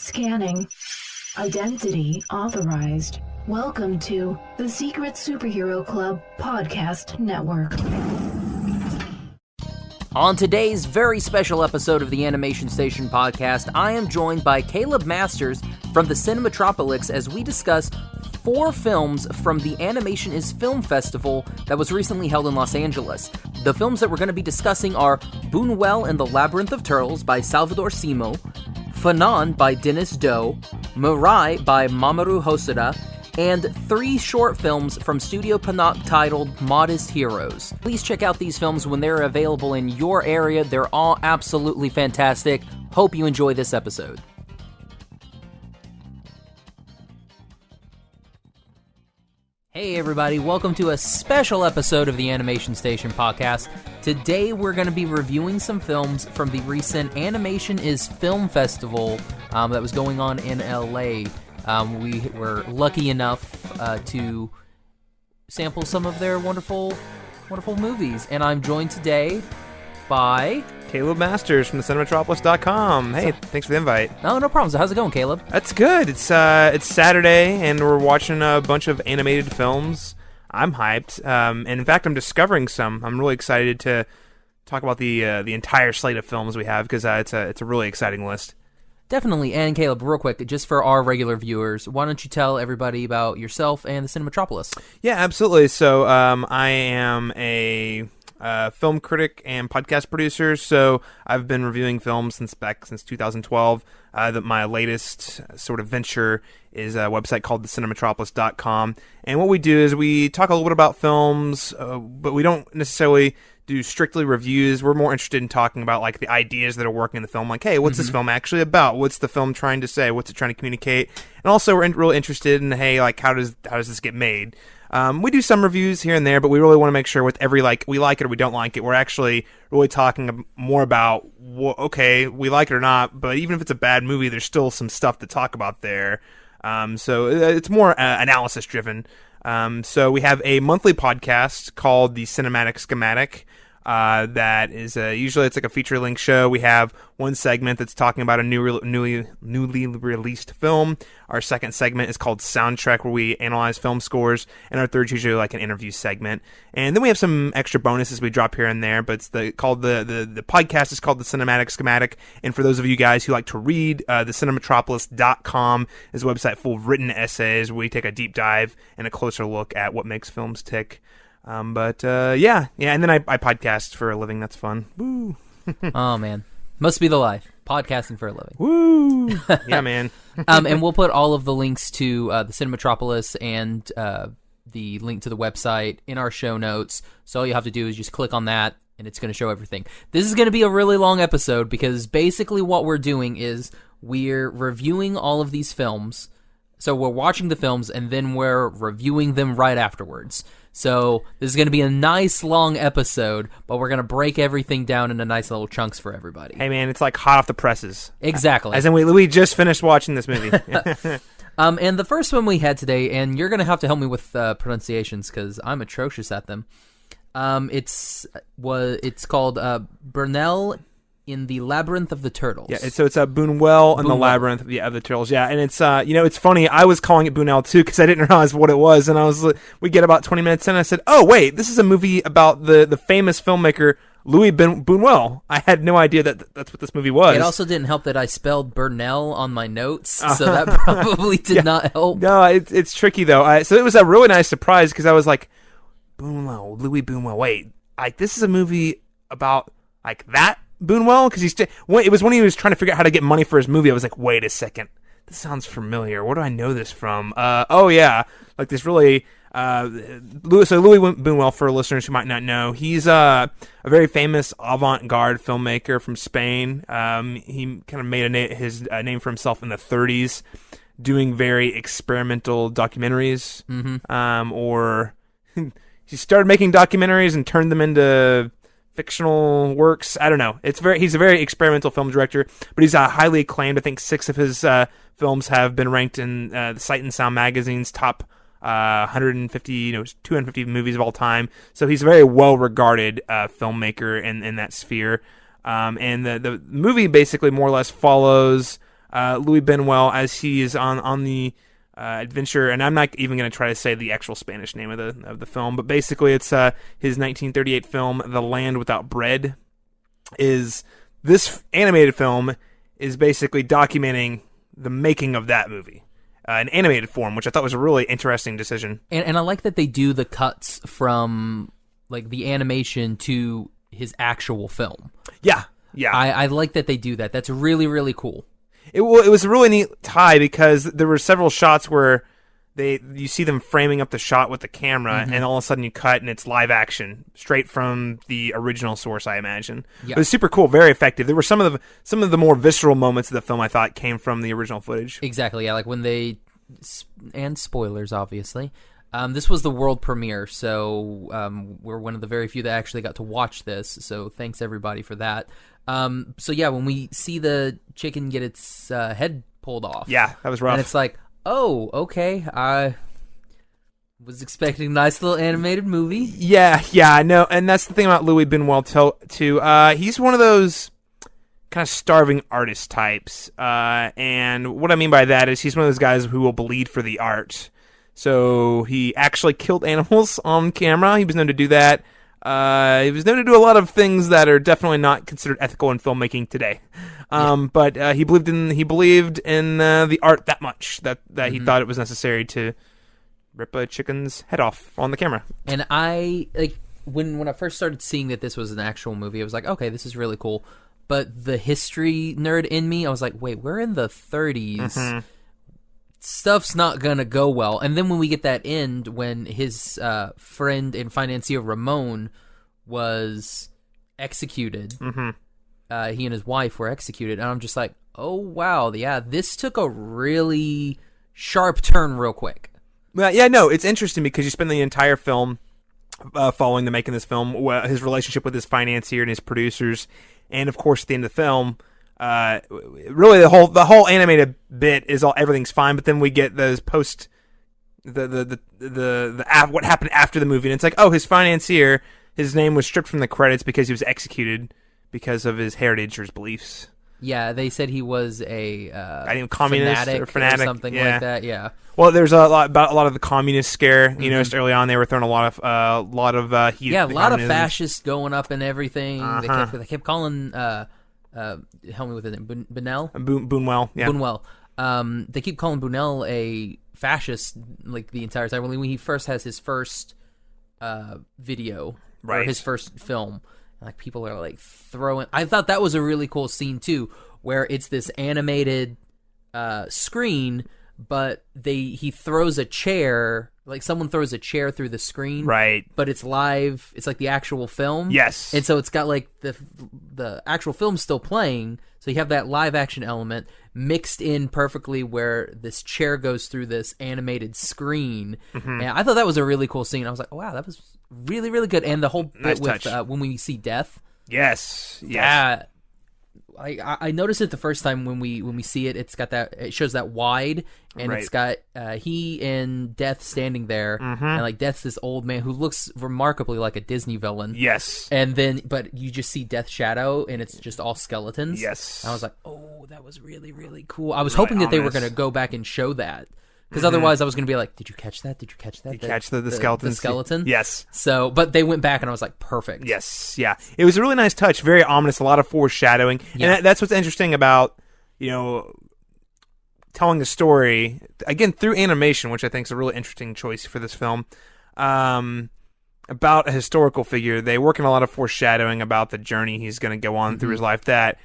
Scanning. Identity authorized. Welcome to the Secret Superhero Club Podcast Network. On today's very special episode of the Animation Station podcast, I am joined by Caleb Masters from the Cinematropolis as we discuss 4 films from the Animation is Film Festival that was recently held in Los Angeles. The films that we're going to be discussing are Buñuel and the Labyrinth of Turtles by Salvador Dalí, Funan by Dennis Do, Mirai by Mamoru Hosoda, and 3 short films from Studio Pinot titled Modest Heroes. Please check out these films when they're available in your area. They're all absolutely fantastic. Hope you enjoy this episode. Hey everybody, welcome to a special episode of the Animation Station podcast. Today we're going to be reviewing some films from the recent Animation is Film Festival that was going on in LA. We were lucky enough to sample some of their wonderful movies, and I'm joined today by Caleb Masters from the Cinematropolis.com. Hey, thanks for the invite. No problems. How's it going, Caleb? That's good. It's Saturday, and we're watching a bunch of animated films. I'm hyped, and in fact, I'm discovering some. I'm really excited to talk about the entire slate of films we have because it's a really exciting list. Definitely. And Caleb, real quick, just for our regular viewers, why don't you tell everybody about yourself and the Cinematropolis? Yeah, absolutely. So I am a film critic and podcast producer, so I've been reviewing films since 2012. My latest sort of venture is a website called thecinematropolis.com, and what we do is we talk a little bit about films, but we don't necessarily do strictly reviews. We're more interested in talking about like the ideas that are working in the film, like, hey, what's this film actually about? What's the film trying to say? What's it trying to communicate? And also we're really interested in, hey, like how does this get made? We do some reviews here and there, but we really want to make sure with every, like, we like it or we don't like it, we're actually really talking more about, okay, we like it or not, but even if it's a bad movie, there's still some stuff to talk about there. So it's more analysis driven. So we have a monthly podcast called the Cinematic Schematic. That is usually it's like a feature-length show. We have one segment that's talking about a newly released film. Our second segment is called Soundtrack, where we analyze film scores, and our third is usually like an interview segment. And then we have some extra bonuses we drop here and there. But it's the podcast is called the Cinematic Schematic. And for those of you guys who like to read, the Cinematropolis.com is a website full of written essays where we take a deep dive and a closer look at what makes films tick. Yeah, and then I podcast for a living. That's fun. Woo! Oh man, must be the life. Podcasting for a living. Woo! Yeah, man. And we'll put all of the links to the Cinematropolis and the link to the website in our show notes. So all you have to do is just click on that, and it's going to show everything. This is going to be a really long episode because basically what we're doing is we're reviewing all of these films. So we're watching the films, and then we're reviewing them right afterwards. So this is going to be a nice long episode, but we're going to break everything down into nice little chunks for everybody. Hey, man, it's like hot off the presses. Exactly. As in, we just finished watching this movie. And the first one we had today, and you're going to have to help me with pronunciations because I'm atrocious at them. It's called Bunuel in the Labyrinth of the Turtles. Yeah, so it's Buñuel and the Labyrinth of the Turtles. Yeah, and it's it's funny. I was calling it Buñuel too because I didn't realize what it was, and we get about 20 minutes in, and I said, "Oh wait, this is a movie about the famous filmmaker Louis Buñuel." I had no idea that's what this movie was. It also didn't help that I spelled Burnell on my notes, so that probably did not help. No, it's tricky though. So it was a really nice surprise because I was like, Buñuel, Louis Buñuel. Wait, like this is a movie about like that Buñuel, because it was when he was trying to figure out how to get money for his movie. I was like, wait a second, this sounds familiar. Where do I know this from? Oh yeah, like this really. Louis Buñuel, for listeners who might not know, he's a very famous avant-garde filmmaker from Spain. He kind of made his name for himself in the 30s, doing very experimental documentaries. Or he started making documentaries and turned them into fictional works. I don't know. He's a very experimental film director, but he's highly acclaimed. I think 6 of his films have been ranked in the Sight and Sound magazine's top 150, 250 movies of all time. So he's a very well-regarded filmmaker in that sphere. And the movie basically more or less follows Louis Buñuel as he is on the adventure, and I'm not even going to try to say the actual Spanish name of the film, but basically it's his 1938 film, The Land Without Bread. This animated film is basically documenting the making of that movie. In animated form, which I thought was a really interesting decision. And I like that they do the cuts from like the animation to his actual film. Yeah. I like that they do that. That's really, really cool. It was a really neat tie because there were several shots where you see them framing up the shot with the camera, and all of a sudden you cut and it's live action straight from the original source, I imagine. Yeah. It was super cool, very effective. There were some of the more visceral moments of the film I thought came from the original footage. Exactly, yeah, like when they, and spoilers obviously, this was the world premiere, so we're one of the very few that actually got to watch this, so thanks everybody for that. So yeah, when we see the chicken get its head pulled off. Yeah, that was rough. And it's like, oh, okay. I was expecting a nice little animated movie. Yeah, I know. And that's the thing about Louis Buñuel, too. He's one of those kind of starving artist types. And what I mean by that is he's one of those guys who will bleed for the art. So he actually killed animals on camera. He was known to do that. He was known to do a lot of things that are definitely not considered ethical in filmmaking today. But he believed in the art that much that he thought it was necessary to rip a chicken's head off on the camera. And I like when I first started seeing that this was an actual movie, I was like, okay, this is really cool. But the history nerd in me, I was like, wait, we're in the 30s. Stuff's not gonna go well. And then when we get that end, when his friend and financier Ramon was executed, he and his wife were executed, and I'm just like, oh wow, yeah, this took a really sharp turn real quick. Well, yeah, no, it's interesting because you spend the entire film following the making of this film, his relationship with his financier and his producers, and of course at the end of the film. Really, the whole animated bit is everything's fine, but then we get those post the what happened after the movie, and it's like, oh, his financier, his name was stripped from the credits because he was executed because of his heritage or his beliefs. Yeah, they said he was a I think communist or fanatic or something like that. Yeah. Well, there's a lot of the communist scare. You noticed early on they were throwing a lot of heat. Yeah, a lot of fascists going up and everything. They kept calling. Help me with his name. Bunuel? Buñuel, yeah. Buñuel. They keep calling Buñuel a fascist like the entire time. When he first has his first video, right, or his first film, like people are like throwing. I thought that was a really cool scene too, where it's this animated screen, but he throws a chair. Like someone throws a chair through the screen, right? But it's live. It's like the actual film, yes. And so it's got like the actual film still playing. So you have that live action element mixed in perfectly, where this chair goes through this animated screen. And I thought that was a really cool scene. I was like, oh, wow, that was really, really good. And the whole bit with when we see death, yes. Yeah. I noticed it the first time when we see it. It's got that, it shows that wide, and It's got he and Death standing there, and like Death's this old man who looks remarkably like a Disney villain. Yes. And then, but you just see Death's shadow, and it's just all skeletons. Yes. And I was like, oh, that was really, really cool. I was hoping that they were going to go back and show that. Because otherwise I was going to be like, did you catch that? Did you catch that? Did you catch the skeleton? The skeleton? Yes. So, but they went back and I was like, perfect. Yes, yeah. It was a really nice touch, very ominous, a lot of foreshadowing. Yeah. And that's what's interesting about, telling a story, again, through animation, which I think is a really interesting choice for this film, about a historical figure. They work in a lot of foreshadowing about the journey he's going to go on through his life that,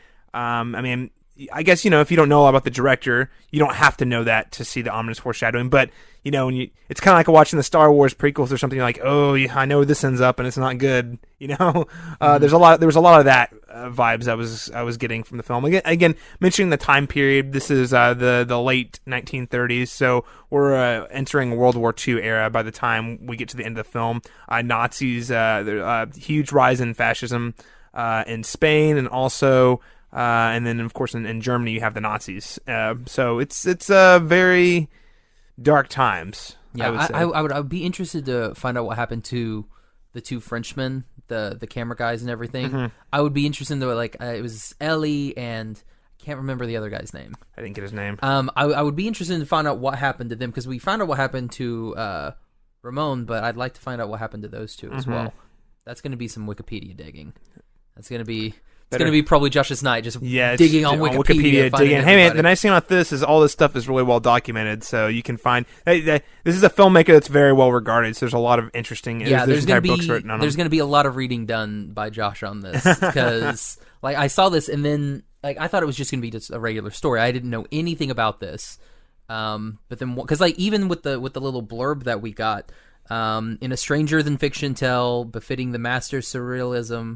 I guess, if you don't know about the director, you don't have to know that to see the ominous foreshadowing. But, when it's kind of like watching the Star Wars prequels or something. You're like, oh, yeah, I know where this ends up and it's not good. There was a lot of that vibes I was getting from the film. Again, mentioning the time period, this is the late 1930s. So we're entering World War II era by the time we get to the end of the film. Nazis, huge rise in fascism in Spain, and also... and then, of course, in Germany, you have the Nazis. So it's very dark times. Yeah, I would be interested to find out what happened to the two Frenchmen, the camera guys and everything. I would be interested to it was Ellie and I can't remember the other guy's name. I didn't get his name. I would be interested to find out what happened to them, because we found out what happened to Ramon, but I'd like to find out what happened to those two as well. That's going to be some Wikipedia digging. That's going to be... It's going to be probably Josh's night, just digging on Wikipedia. Digging. Hey, man, the nice thing about this is all this stuff is really well documented, so you can find... this is a filmmaker that's very well regarded, so there's a lot of interesting... there's entire books written on There's going to be a lot of reading done by Josh on this, because like I saw this, and then like I thought it was just going to be just a regular story. I didn't know anything about this. But then... Because like even with the little blurb that we got, in a stranger than fiction tale, befitting the master surrealist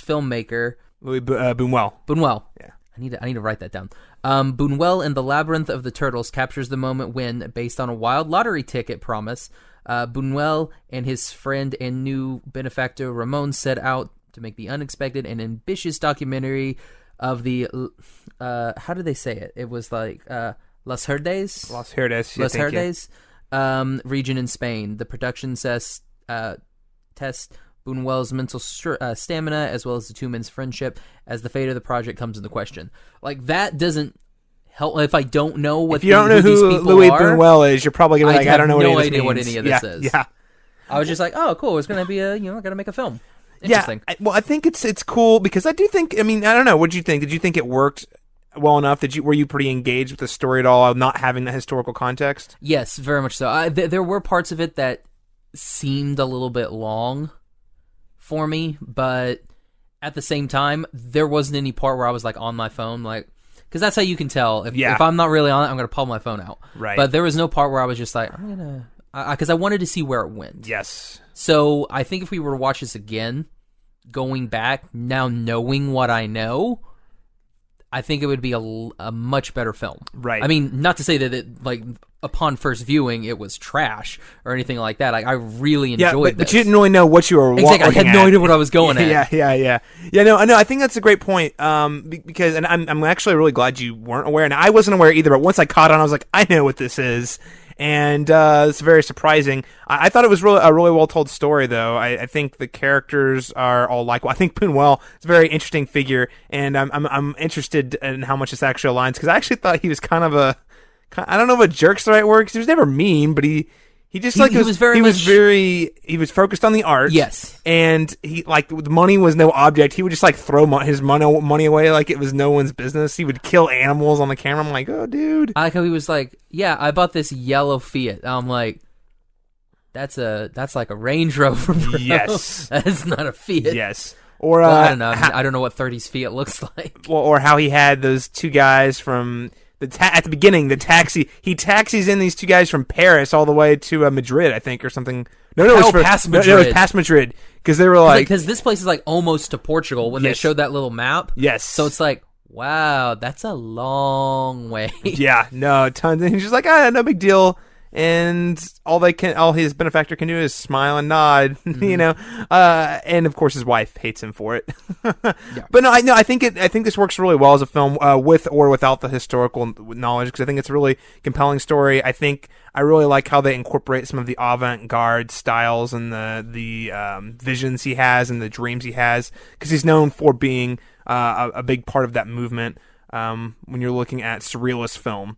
filmmaker Buñuel. Buñuel. Yeah, I need to write that down. Bunuel in the Labyrinth of the Turtles captures the moment when, based on a wild lottery ticket promise, Bunuel and his friend and new benefactor Ramon set out to make the unexpected and ambitious documentary of the how do they say it? It was like Las Herdes. Las Herdes. Region in Spain. The production tests Buñuel's mental stamina as well as the two men's friendship as the fate of the project comes into question. Like, that doesn't help if I don't know what. If you don't know who Louis Buñuel is, you're probably gonna be like, I don't know no what idea what means. any of this is. Yeah. I was just like, oh, cool. It's gonna be I gotta make a film. Interesting. Yeah. I think it's cool because I do think. I mean, I don't know. What did you think? Did you think it worked well enough? Were you pretty engaged with the story at all, not having the historical context? Yes, very much so. There were parts of it that seemed a little bit long for me, but at the same time, there wasn't any part where I was like on my phone, like, because that's how you can tell if I'm not really on it, I'm gonna pull my phone out. Right. But there was no part where I was just like, because I wanted to see where it went. Yes. So I think if we were to watch this again, going back now, knowing what I know, I think it would be a much better film. Right. I mean, not to say that it, like, upon first viewing, it was trash or anything like that. Like, I really enjoyed this. But you didn't really know what you were exactly. I had no idea what I was going at. Yeah. No, I think that's a great point. Because, and I'm actually really glad you weren't aware, and I wasn't aware either. But once I caught on, I was like, I know what this is. And it's very surprising. I thought it was a really well told story, though. I think the characters are all likable. I think Buñuel is a very interesting figure, and I'm interested in how much this actually aligns, because I actually thought he was kind of I don't know if a jerk's the right word, because he was never mean, but he just he was focused on the art. Yes. And he, like, the money was no object. He would just like throw his money away like it was no one's business. He would kill animals on the camera. I'm like, oh, dude. I like how he was like, yeah, I bought this yellow Fiat. I'm like, that's like a Range Rover, bro. Yes. That is not a Fiat. Yes. Or I don't know. I don't know what 30's Fiat looks like. Or how he had those two guys from at the beginning, the taxi. He taxis in these two guys from Paris all the way to Madrid, I think, or something. No, it was past Madrid. No, it was past Madrid, because they were like, because this place is like almost to Portugal when they showed that little map. Yes. So it's like, wow, that's a long way. Yeah, no, tons. And he's just like, no big deal. And all his benefactor can do is smile and nod, and of course his wife hates him for it. Yeah. But I think this works really well as a film, with or without the historical knowledge, because I think it's a really compelling story. I really like how they incorporate some of the avant-garde styles and the visions he has and the dreams he has, because he's known for being a big part of that movement. When you're looking at surrealist film,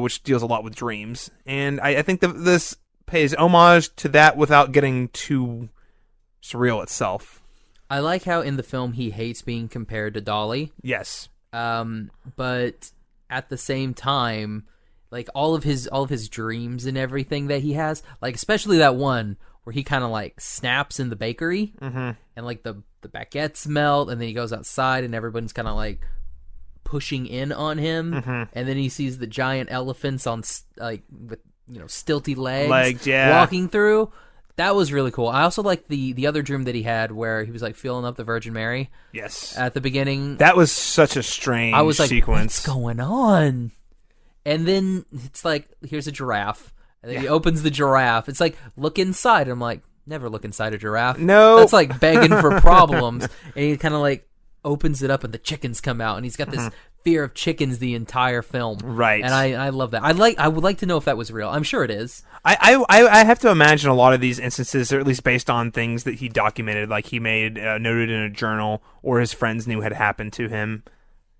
which deals a lot with dreams, and I think that this pays homage to that without getting too surreal itself. I like how in the film he hates being compared to Dalí. Yes. But at the same time, like all of his dreams and everything that he has, like especially that one where he kind of like snaps in the bakery, and like the baguettes melt, and then he goes outside and everyone's kind of like pushing in on him, and then he sees the giant elephants on like with stilty legs walking through. That was really cool. I also like the other dream that he had where he was like filling up the Virgin Mary. Yes, at the beginning. That was such a strange I was like, sequence. What's going on? And then it's like, here's a giraffe, and then he opens the giraffe. It's like, look inside. I'm like, never look inside a giraffe. No, that's like begging for problems. And he kind of like opens it up and the chickens come out, and he's got this fear of chickens the entire film. Right. And I love that. I would like to know if that was real. I'm sure it is. I have to imagine a lot of these instances are at least based on things that he documented, like he made noted in a journal, or his friends knew had happened to him.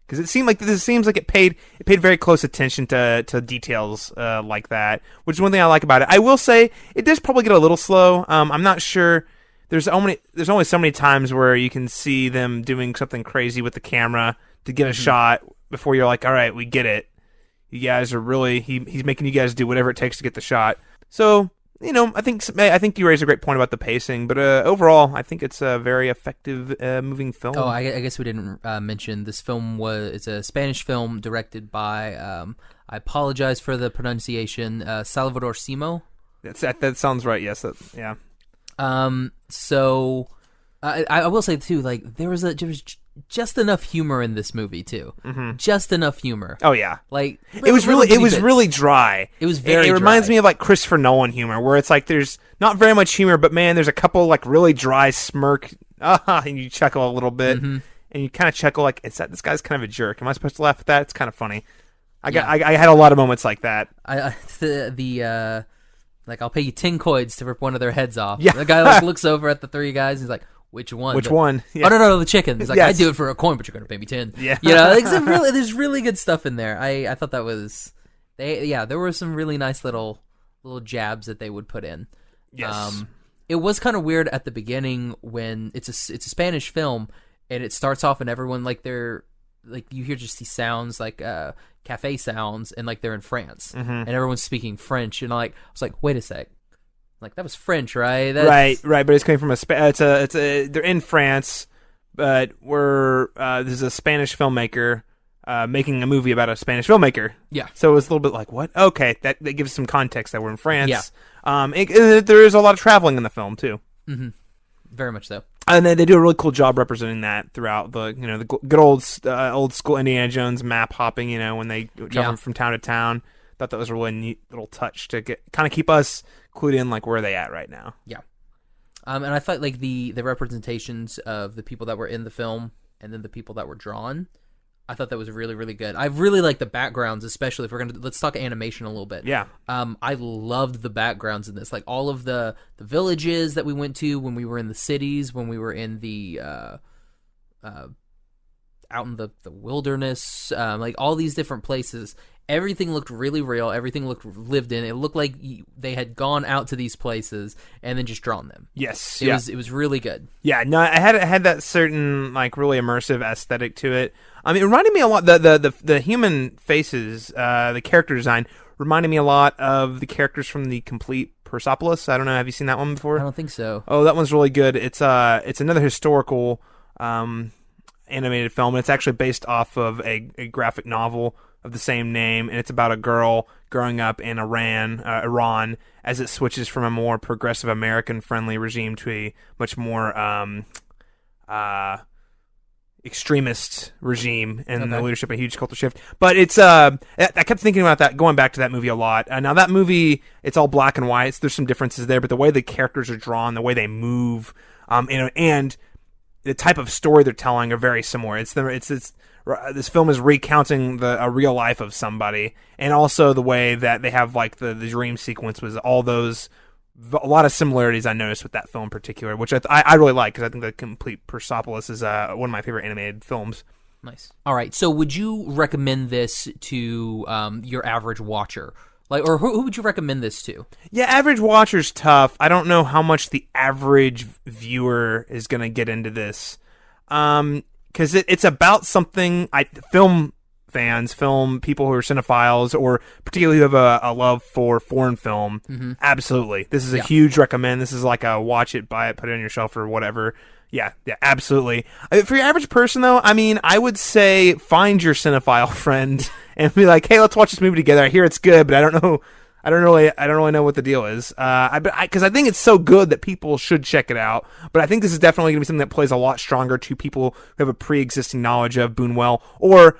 Because it seems like it paid very close attention to details like that, which is one thing I like about it. I will say it does probably get a little slow. I'm not sure. There's only so many times where you can see them doing something crazy with the camera to get a shot before you're like, all right, we get it. You guys are really he's making you guys do whatever it takes to get the shot. So, I think you raised a great point about the pacing, but overall, I think it's a very effective moving film. Oh, I guess we didn't mention this film it's a Spanish film directed by I apologize for the pronunciation, Salvador Dalí. That sounds right. Yes, yeah. So I will say too, like there was just enough humor in this movie too. Mm-hmm. Just enough humor. Oh yeah, like it was really dry. It was very. It reminds me of like Christopher Nolan humor, where it's like there's not very much humor, but man, there's a couple like really dry smirk, and you chuckle a little bit, and you kind of chuckle like, is that this guy's kind of a jerk? Am I supposed to laugh at that? It's kind of funny. I had a lot of moments like that. Like I'll pay you 10 coins to rip one of their heads off. Yeah. The guy like looks over at the three guys. He's like, "Which one? Which one? Yeah. Oh no, the chicken." He's like, Yes. "I'd do it for a coin, but you're gonna pay me 10." Yeah. Like, there's really good stuff in there. I thought that was, there were some really nice little jabs that they would put in. Yes. It was kind of weird at the beginning when it's a Spanish film and it starts off and everyone like they're like you hear just these sounds like cafe sounds and like they're in France and everyone's speaking French and I was like, wait a sec, like that was French, right? Right, but it's coming from they're in France, but this is a Spanish filmmaker making a movie about a Spanish filmmaker. Yeah. So it was a little bit like, what? Okay, that gives some context that we're in France. Yeah. There is a lot of traveling in the film too. Mm-hmm. Very much so. And they do a really cool job representing that throughout the good old school Indiana Jones map hopping. When they travel from town to town. Thought that was a really neat little touch to kind of keep us clued in, like where are they at right now. Yeah. And I thought like the representations of the people that were in the film and then the people that were drawn, I thought that was really, really good. I really like the backgrounds, especially if let's talk animation a little bit. Yeah. I loved the backgrounds in this, like all of the villages that we went to when we were in the cities, when we were in the out in the wilderness, like all these different places. Everything looked really real. Everything looked lived in. It looked like they had gone out to these places and then just drawn them. Yes, it was really good. Yeah, no, I had that certain like really immersive aesthetic to it. I mean, it reminded me a lot the human faces, the character design reminded me a lot of the characters from the complete Persepolis. I don't know, have you seen that one before? I don't think so. Oh, that one's really good. It's another historical animated film, and it's actually based off of a graphic novel of the same name, and it's about a girl growing up in Iran, as it switches from a more progressive American-friendly regime to a much more extremist regime and the leadership, a huge cultural shift. But it's I kept thinking about that, going back to that movie a lot. Now that movie, it's all black and white. There's some differences there, but the way the characters are drawn, the way they move, and the type of story they're telling are very similar. This film is recounting a real life of somebody, and also the way that they have like the dream sequence was all those, a lot of similarities I noticed with that film in particular, which I really like because I think the complete Persepolis is one of my favorite animated films. Nice. All right, so would you recommend this to your average watcher? Like, or who would you recommend this to? Yeah, average watcher's tough. I don't know how much the average viewer is going to get into this. Because it's about something film fans, film people who are cinephiles, or particularly who have a love for foreign film. Mm-hmm. Absolutely. This is a huge recommend. This is like a watch it, buy it, put it on your shelf or whatever. Yeah, absolutely. For your average person, though, I mean, I would say find your cinephile friend and be like, hey, let's watch this movie together. I hear it's good, but I don't really know what the deal is. Because I think it's so good that people should check it out. But I think this is definitely going to be something that plays a lot stronger to people who have a pre-existing knowledge of Buñuel, or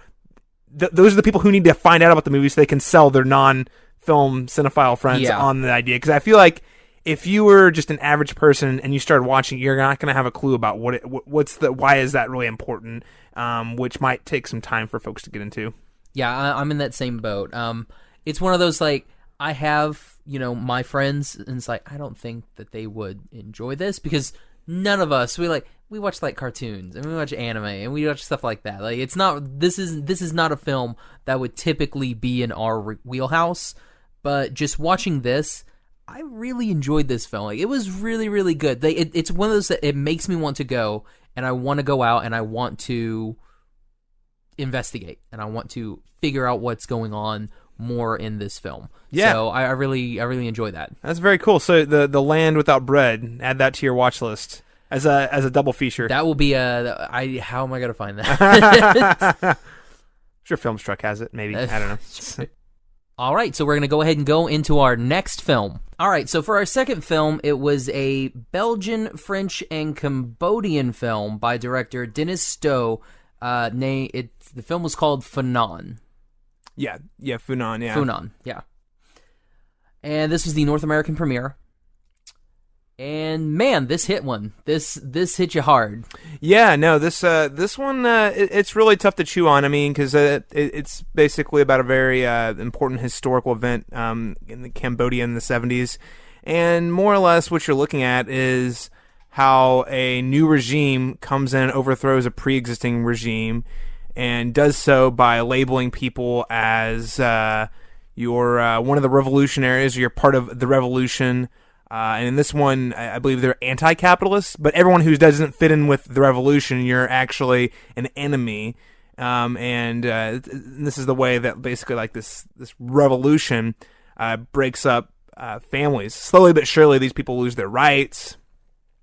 those are the people who need to find out about the movie so they can sell their non-film cinephile friends on the idea. Because I feel like if you were just an average person and you started watching, you're not going to have a clue about why is that really important, which might take some time for folks to get into. Yeah, I'm in that same boat. It's one of those like, I have, my friends, and it's like, I don't think that they would enjoy this because none of us, we watch like cartoons and we watch anime and we watch stuff like that. Like it's not this is not a film that would typically be in our wheelhouse, but just watching this, I really enjoyed this film. Like, it was really, really good. It's one of those that it makes me want to go, and I want to go out and I want to investigate and I want to figure out what's going on more in this film. Yeah. So I really enjoy that. That's very cool. So the Land Without Bread, add that to your watch list as a double feature. That will be how am I going to find that? I'm sure Filmstruck has it, maybe. I don't know. All right, so we're going to go ahead and go into our next film. All right, so for our second film, it was a Belgian, French, and Cambodian film by director Denis Stowe. The film was called Funan. Yeah, Funan, yeah. Funan, yeah. And this was the North American premiere. And man, this hit one. This hit you hard. Yeah, no, this one it's really tough to chew on. I mean, because it's basically about a very important historical event in Cambodia in the 70s, and more or less what you're looking at is how a new regime comes in and overthrows a pre-existing regime, and does so by labeling people as you're one of the revolutionaries, or you're part of the revolution. And in this one, I believe they're anti-capitalists, but everyone who doesn't fit in with the revolution, you're actually an enemy. And this is the way that basically like this revolution breaks up families. Slowly but surely, these people lose their rights,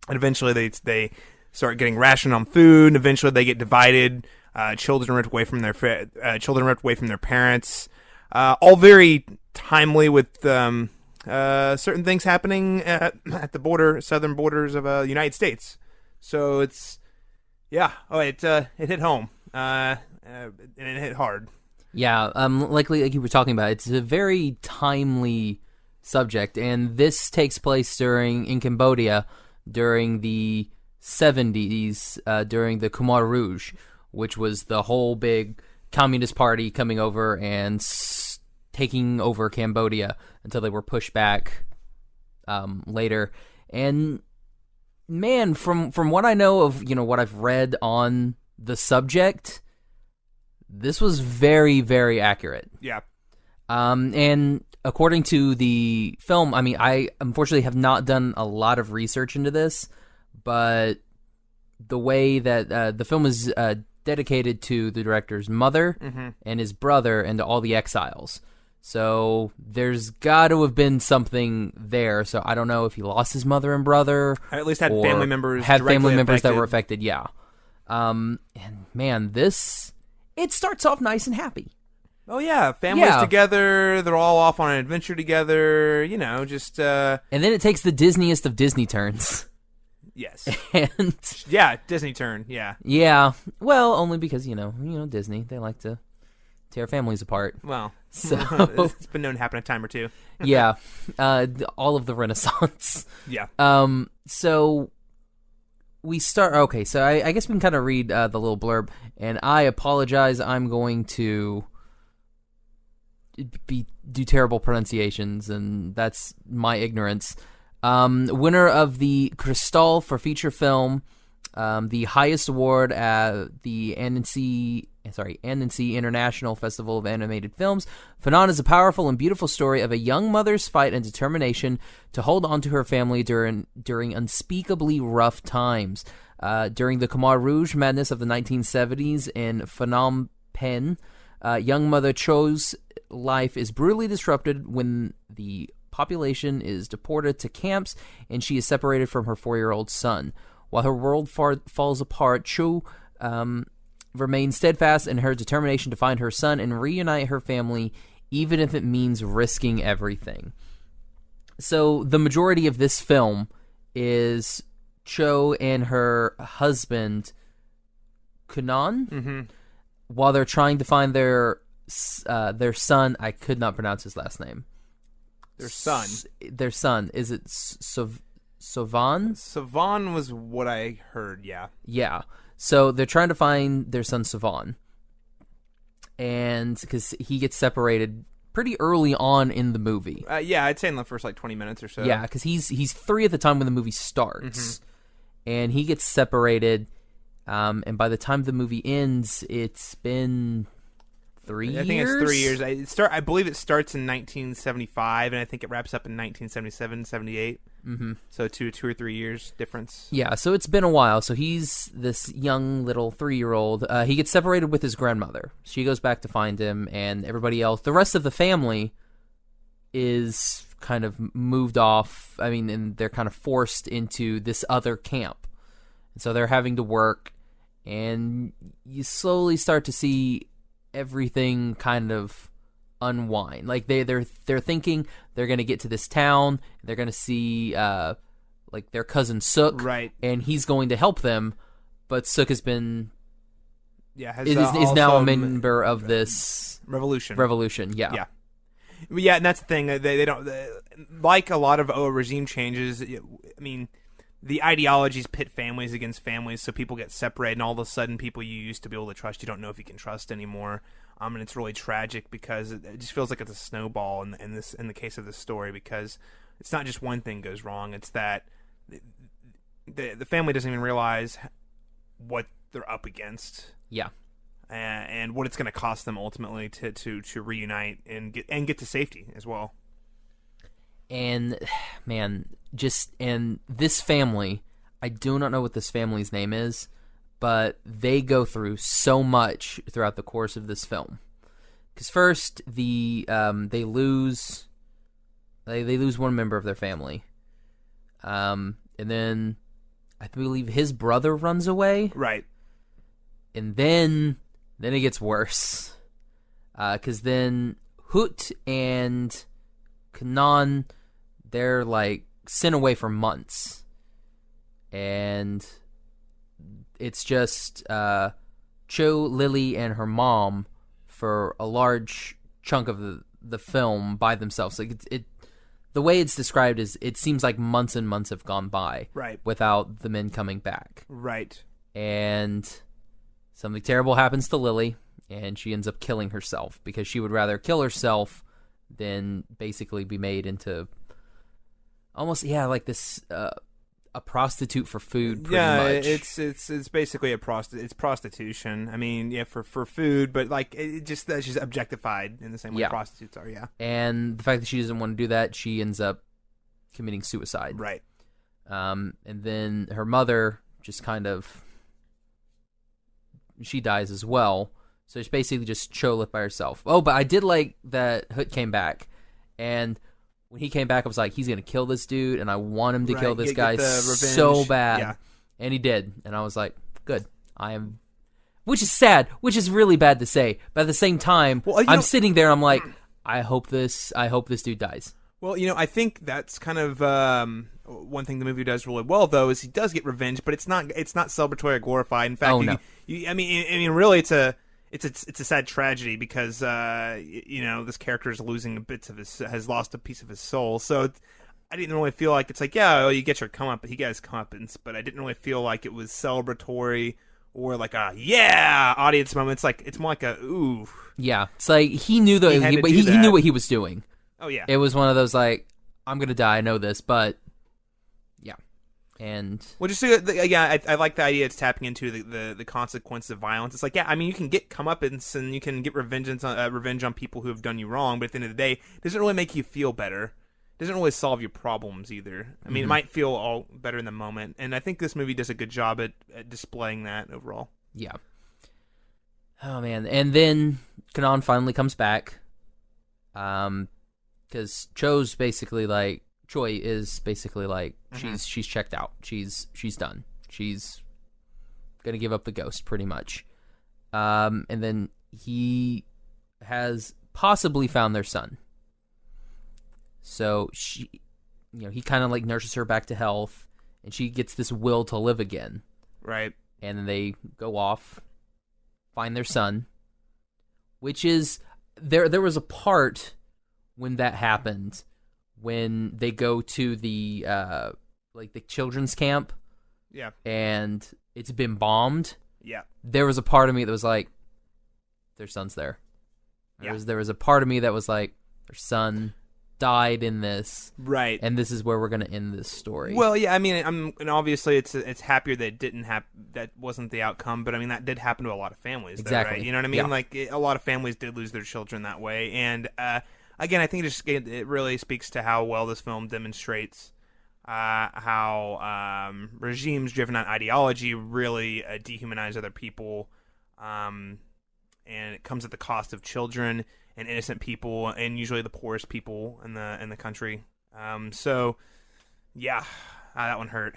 and eventually they start getting rationed on food. And eventually, they get divided. Children ripped away from their parents. All very timely with certain things happening at the southern borders of the United States. So it's, it hit home, and it hit hard. Yeah, like you were talking about, it's a very timely subject, and this takes place in Cambodia during the 70s, during the Khmer Rouge, which was the whole big communist party coming over and taking over Cambodia until they were pushed back later. And man, from what I know of, what I've read on the subject, this was very, very accurate. Yeah. And according to the film, I mean, I unfortunately have not done a lot of research into this, but the way that the film is dedicated to the director's mother and his brother and to all the exiles. So there's got to have been something there. So I don't know if he lost his mother and brother, or at least had family members that were affected. Yeah. And man, it starts off nice and happy. Oh yeah, families together. They're all off on an adventure together. Just. And then it takes the Disneyest of Disney turns. Yes. And Disney turn. Yeah. Yeah. Well, only because Disney, they like to tear families apart. Well, so it's been known to happen a time or two. Yeah, all of the Renaissance. Yeah. So we start. Okay, so I guess we can kind of read the little blurb, and I apologize. I'm going to do terrible pronunciations, and that's my ignorance. Winner of the Cristal for feature film. The highest award at the Annecy International Festival of Animated Films. Funan is a powerful and beautiful story of a young mother's fight and determination to hold on to her family during unspeakably rough times. During the Khmer Rouge madness of the 1970s in Phnom Penh, young mother Cho's life is brutally disrupted when the population is deported to camps and she is separated from her 4-year-old son. While her world falls apart, Cho remains steadfast in her determination to find her son and reunite her family, even if it means risking everything. So the majority of this film is Cho and her husband, Kunan, while they're trying to find their son. I could not pronounce his last name. Their son. Is it Savan? Savan was what I heard, yeah. Yeah. So they're trying to find their son Savan. And because he gets separated pretty early on in the movie. Yeah, I'd say in the first 20 minutes or so. Yeah, because he's 3 at the time when the movie starts. and he gets separated. And by the time the movie ends, it's been 3 years? I think it's 3 years. I believe it starts in 1975, and I think it wraps up in 1977, 78. Mm-hmm. So two or 3 years difference. Yeah, so it's been a while. So he's this young little 3-year-old. He gets separated with his grandmother. She goes back to find him, and everybody else, the rest of the family, is kind of moved off. I mean, and they're kind of forced into this other camp. And so they're having to work, and you slowly start to see everything kind of unwind. Like they're thinking they're going to get to this town, they're going to see like their cousin Sook, right, and he's going to help them, but Sook has been is now a member of this revolution. Yeah. Yeah, and that's the thing. They don't like a lot of regime changes. I mean, the ideologies pit families against families, so people get separated, and all of a sudden, people you used to be able to trust, you don't know if you can trust anymore. And it's really tragic because it just feels like it's a snowball in the case of this story, because it's not just one thing goes wrong; it's that the family doesn't even realize what they're up against. Yeah. And what it's going to cost them ultimately to reunite and get to safety as well. And man, and this family, I do not know what this family's name is, but they go through so much throughout the course of this film. Because first, they lose one member of their family, and then I believe his brother runs away. Right, and then it gets worse, because then Hoot and Kanan, they're like sent away for months, and it's just Cho, Lily, and her mom for a large chunk of the film by themselves. Like the way it's described is it seems like months and months have gone by, right, without the men coming back, right, and something terrible happens to Lily, and she ends up killing herself because she would rather kill herself than basically be made into almost like this a prostitute for food. Pretty much. It's basically it's prostitution. I mean, for food, but like she's objectified in the same way prostitutes are. Yeah, and the fact that she doesn't want to do that, she ends up committing suicide. Right. And then her mother just kind of. She dies as well, so it's basically just Cho left by herself. Oh, but I did like that Hoot came back, and when he came back, I was like, he's gonna kill this dude, and I want him to kill this guy so bad, yeah. And he did, and I was like, good. Which is sad, which is really bad to say, but at the same time, I'm sitting there, I'm like, I hope this dude dies. Well, I think that's kind of one thing the movie does really well, though, is he does get revenge, but it's not celebratory or glorified. In fact, no. I mean, really, it's a sad tragedy because this character is losing has lost a piece of his soul. So I didn't really feel like it's like you get your comeuppance, he got his comeuppance, but I didn't really feel like it was celebratory or like a audience moment. It's like it's more like a ooh. Yeah, it's like he knew he knew what he was doing. Oh yeah, it was one of those like, I'm gonna die, I know this, but yeah, and just I like the idea it's tapping into the consequences of violence. It's like you can get comeuppance and you can get revenge on people who have done you wrong, but at the end of the day, it doesn't really make you feel better. It doesn't really solve your problems either. I mean, It might feel all better in the moment, and I think this movie does a good job at displaying that overall. Yeah. Oh man, and then Kanan finally comes back. Because Choi is basically like she's checked out. She's done. She's gonna give up the ghost pretty much. And then he has possibly found their son. So he kind of like nurses her back to health, and she gets this will to live again. Right. And then they go off, find their son, which is there was a part when that happened, when they go to the the children's camp, and it's been bombed. Yeah, there was a part of me that was like, their son's there. There was a part of me that was like, their son died in this, right? And this is where we're going to end this story. Well, yeah, I mean, and obviously it's happier that it didn't that wasn't the outcome, but I mean that did happen to a lot of families, exactly. Though, right? You know what I mean? Yeah. Like a lot of families did lose their children that way, and again, I think it really speaks to how well this film demonstrates how regimes driven on ideology really dehumanize other people, and it comes at the cost of children and innocent people, and usually the poorest people in the country. So, yeah, that one hurt.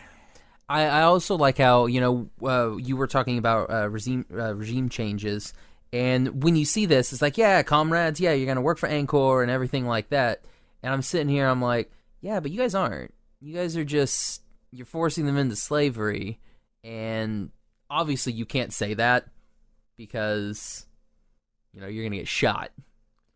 I also like how you were talking about regime changes, and when you see this, it's like, yeah, comrades, yeah, you're gonna work for Angkor and everything like that. And I'm sitting here, I'm like, yeah, but you guys aren't. You guys are just you're forcing them into slavery, and obviously you can't say that because you're gonna get shot.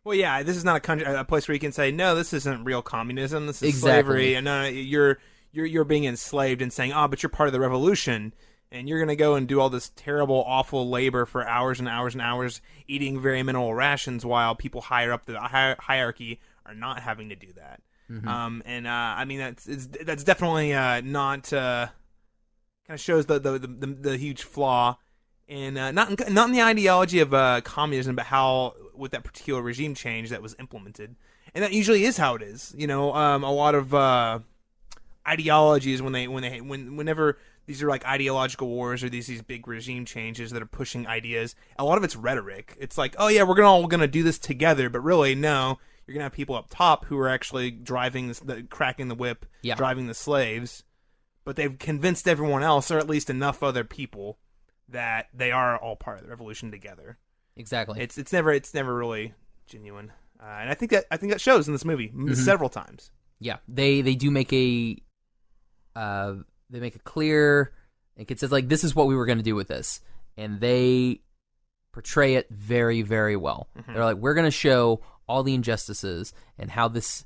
Well, yeah, this is not a place where you can say, no, this isn't real communism. This is exactly. slavery, and no, you're being enslaved and saying, but you're part of the revolution, and you're gonna go and do all this terrible, awful labor for hours and hours and hours, eating very minimal rations, while people higher up the hierarchy are not having to do that. Mm-hmm. I mean that's definitely not kind of shows the huge flaw in not in the ideology of communism, but how with that particular regime change that was implemented, and that usually is how it is. A lot of ideologies whenever these are like ideological wars or these big regime changes that are pushing ideas, a lot of it's rhetoric. It's like, oh yeah, we're all gonna do this together, but really no. You're going to have people up top who are actually driving cracking the whip, driving the slaves, but they've convinced everyone else, or at least enough other people, that they are all part of the revolution together. Exactly. It's never really genuine, and I think that shows in this movie several times. Yeah, they do make a clear. It says like, this is what we were going to do with this, and they portray it very, very well. Mm-hmm. They're like, we're going to show all the injustices and how this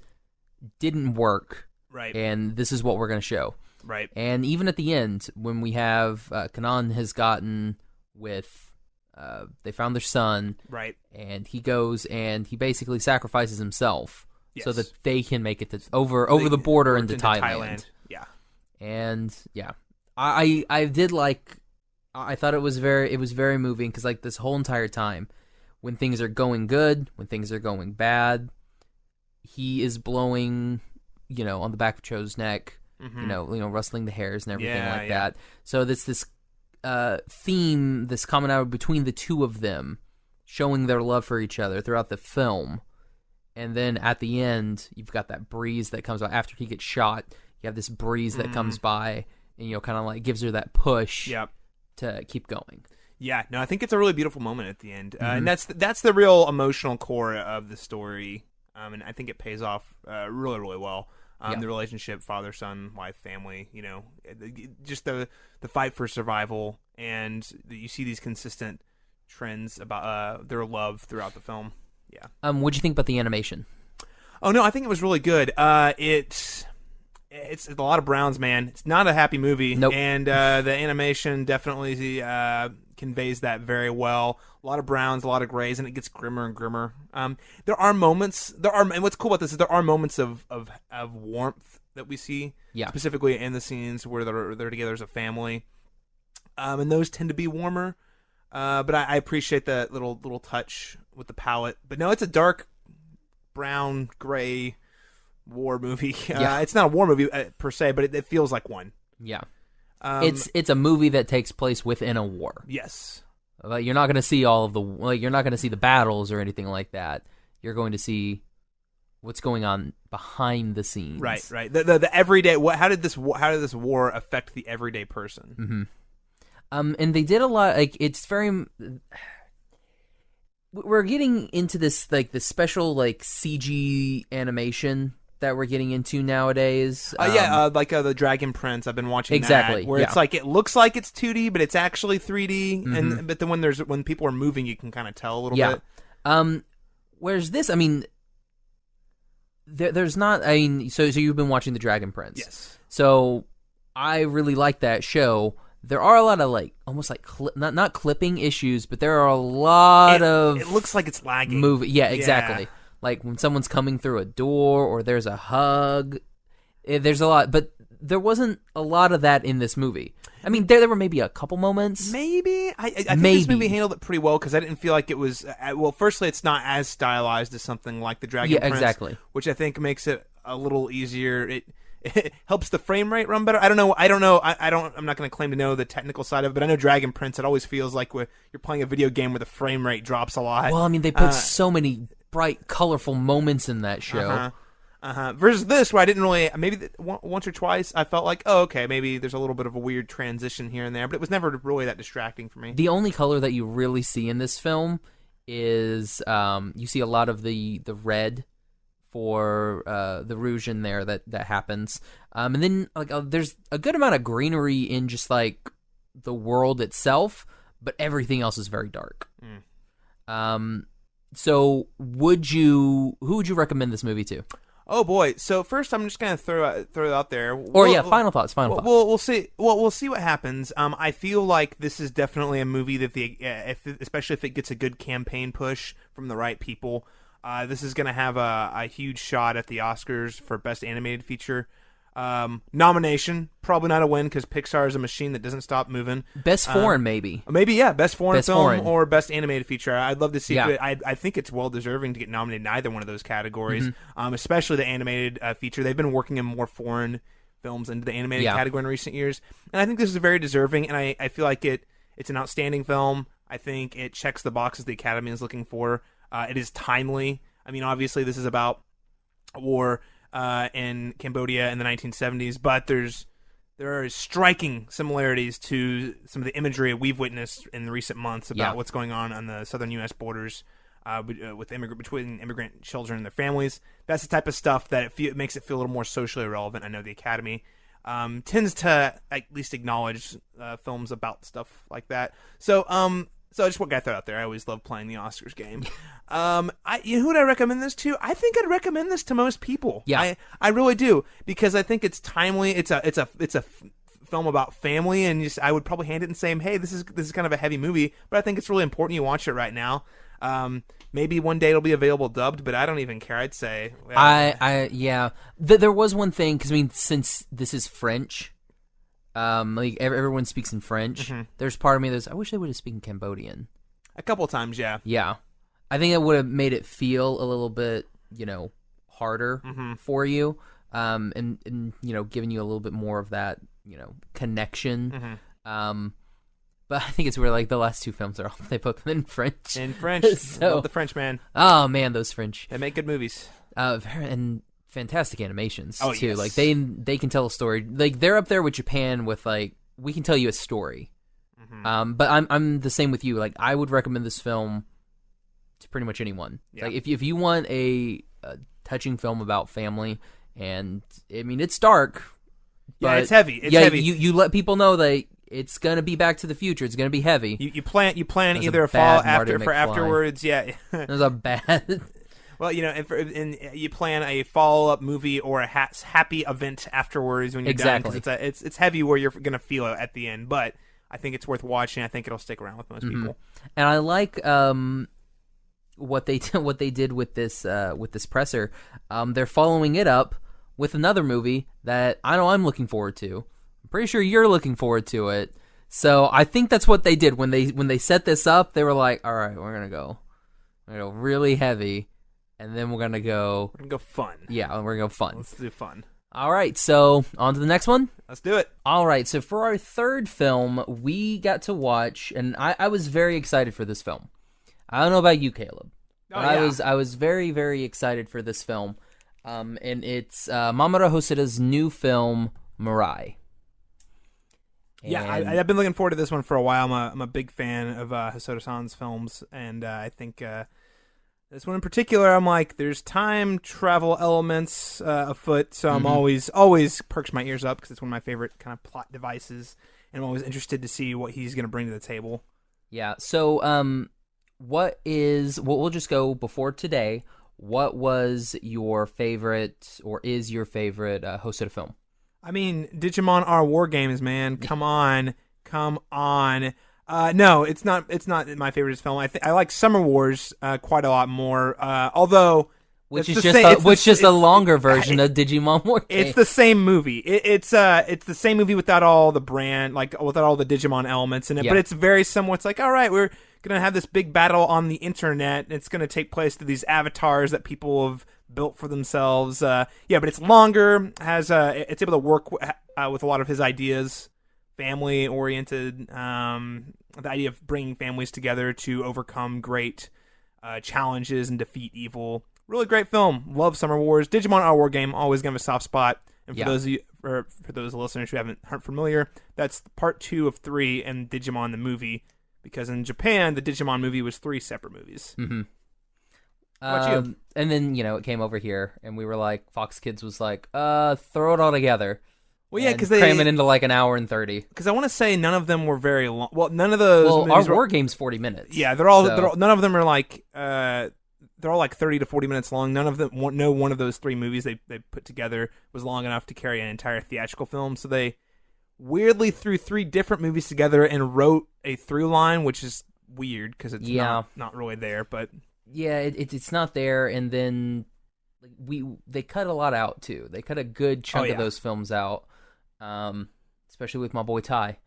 didn't work, right? And this is what we're going to show, right? And even at the end, when we have Kanan has gotten with, they found their son, right? And he goes and he basically sacrifices himself, yes, so that they can make it to over the border into Thailand. Yeah, and yeah, I did like. I thought it was very moving because like this whole entire time, when things are going good, when things are going bad, he is blowing, on the back of Cho's neck, rustling the hairs and everything that. So this theme, this commonality between the two of them, showing their love for each other throughout the film, and then at the end, you've got that breeze that comes out after he gets shot. You have this breeze that comes by, and kind of like gives her that push to keep going. Yeah, no, I think it's a really beautiful moment at the end, and that's the real emotional core of the story, and I think it pays off really, really well. The relationship, father, son, wife, family, just the fight for survival, and you see these consistent trends about their love throughout the film. Yeah. What'd you think about the animation? Oh no, I think it was really good. It's a lot of browns, man. It's not a happy movie, nope. And the animation definitely conveys that very well. A lot of browns, a lot of grays, and it gets grimmer and grimmer. There are moments. And what's cool about this is there are moments of warmth that we see, specifically in the scenes where they're together as a family, and those tend to be warmer. But I appreciate that little touch with the palette. But no, it's a dark brown, gray war movie. It's not a war movie per se, but it feels like one. Yeah. It's a movie that takes place within a war. Yes. Like, you're not going to see you're not going to see the battles or anything like that. You're going to see what's going on behind the scenes. Right. The everyday. How did this war affect the everyday person? Mm-hmm. And they did a lot. Like, it's very. We're getting into this this special CG animation that we're getting into nowadays. The Dragon Prince. I've been watching exactly that, where it's it looks like it's 2D, but it's actually 3D. Mm-hmm. But then when people are moving, you can kind of tell a little bit. Whereas this, I mean, there's not. I mean, so you've been watching the Dragon Prince. Yes. So I really like that show. There are a lot of almost not clipping issues, but there are a lot of. It looks like it's lagging. Movie, yeah, exactly. like when someone's coming through a door or there's a hug. There's a lot, but there wasn't a lot of that in this movie. I mean, there were maybe a couple moments. Maybe. I think this movie handled it pretty well because I didn't feel like it was... well, firstly, it's not as stylized as something like The Dragon Prince. Exactly. Which I think makes it a little easier. It helps the frame rate run better. I don't know. I'm not going to claim to know the technical side of it, but I know Dragon Prince, it always feels like you're playing a video game where the frame rate drops a lot. Well, I mean, they put so many bright, colorful moments in that show. Versus this, where I didn't really, maybe once or twice, I felt like, oh, okay, maybe there's a little bit of a weird transition here and there, but it was never really that distracting for me. The only color that you really see in this film is you see a lot of the red for the rouge in there that happens, and then like there's a good amount of greenery in just like the world itself, but everything else is very dark. So who would you recommend this movie to? Oh boy! So first, I'm just gonna throw it out there. Final thoughts. We'll see. We'll see what happens. I feel like this is definitely a movie that especially if it gets a good campaign push from the right people, this is gonna have a huge shot at the Oscars for Best Animated Feature. Nomination, probably not a win because Pixar is a machine that doesn't stop moving. Best foreign, maybe, best foreign film or best animated feature. I'd love to see. If I think it's well deserving to get nominated in either one of those categories, especially the animated feature. They've been working in more foreign films into the animated category in recent years, and I think this is very deserving. And I feel like it's an outstanding film. I think it checks the boxes the Academy is looking for. It is timely. I mean, obviously, this is about war in Cambodia in the 1970s, but there are striking similarities to some of the imagery we've witnessed in the recent months about what's going on the southern U.S. borders between immigrant children and their families. That's the type of stuff that it makes it feel a little more socially relevant. I know the Academy tends to at least acknowledge films about stuff like that. So I just got to throw out there. I always love playing the Oscars game. Who would I recommend this to? I think I'd recommend this to most people. Yeah, I really do because I think it's timely. It's a film about family, and I would probably hand it and say, hey, this is kind of a heavy movie, but I think it's really important you watch it right now. Maybe one day it'll be available dubbed, but I don't even care. I'd say there was one thing because I mean, since this is French. Like everyone speaks in French. There's part of me I wish they would have spoken Cambodian. A couple of times, yeah. Yeah. I think it would have made it feel a little bit, harder for you. And giving you a little bit more of that, connection. But I think it's where like the last two films they both in French. In French. So, love the French, man. Oh man, those French. They make good movies. And fantastic animations too. Yes. Like they can tell a story. Like they're up there with Japan with like we can tell you a story. But I'm the same with you. Like I would recommend this film to pretty much anyone. Yeah. Like if you want a touching film about family, and I mean it's dark. Yeah, it's heavy. It's heavy. You let people know that it's gonna be Back to the Future. It's gonna be heavy. You plan either a fall afterwards. Yeah, it was a bad. Well, and you plan a follow-up movie or a happy event afterwards when you're done. Because it's heavy where you're going to feel it at the end. But I think it's worth watching. I think it'll stick around with most people. And I like what they did with this presser. They're following it up with another movie that I know I'm looking forward to. I'm pretty sure you're looking forward to it. So I think that's what they did when they set this up. They were like, all right, we're gonna go really heavy. And then we're going to go fun. Yeah, we're going to go fun. Let's do fun. All right, so on to the next one? Let's do it. All right, so for our third film, we got to watch, and I was very excited for this film. I don't know about you, Caleb. But I was very, very excited for this film. And it's Mamoru Hosoda's new film, Mirai. Yeah, I've been looking forward to this one for a while. I'm a big fan of Hosoda-san's films, and I think... this one in particular, I'm like, there's time travel elements afoot, so I'm always perks my ears up because it's one of my favorite kind of plot devices, and I'm always interested to see what he's going to bring to the table. Yeah. So, we'll just go before today. What was your favorite, or is your favorite Hosoda film? I mean, Digimon are war games, man. Come on. No, it's not my favorite film. I like Summer Wars quite a lot more. Although Which It's is the just same- a longer version of Digimon War Game. It's the same movie. It's the same movie without all the brand, like without all the Digimon elements in it. Yeah. But it's very similar. It's like, all right, we're gonna have this big battle on the internet. It's gonna take place to these avatars that people have built for themselves. But it's longer. It's able to work with a lot of his ideas, family oriented. The idea of bringing families together to overcome great challenges and defeat evil. Really great film. Love Summer Wars. Digimon Our War Game, always gonna have a soft spot. And for those of you, or for those listeners who aren't familiar, that's part 2 of 3 in Digimon the movie. Because in Japan, the Digimon movie was 3 separate movies. Mm-hmm. How about you? And then it came over here, and we were like, Fox Kids was like, throw it all together. Well, yeah, because they cram it into like an hour and 30. Because I want to say none of them were very long. Well, none of those. Well, our war game's 40 minutes. Yeah, they're all none of them are like. They're all like 30 to 40 minutes long. None of them, no one of those 3 movies they put together was long enough to carry an entire theatrical film. So they weirdly threw 3 different movies together and wrote a through line, which is weird because it's not really there. But yeah, it's not there. And then they cut a lot out too. They cut a good chunk of those films out, especially with my boy Ty,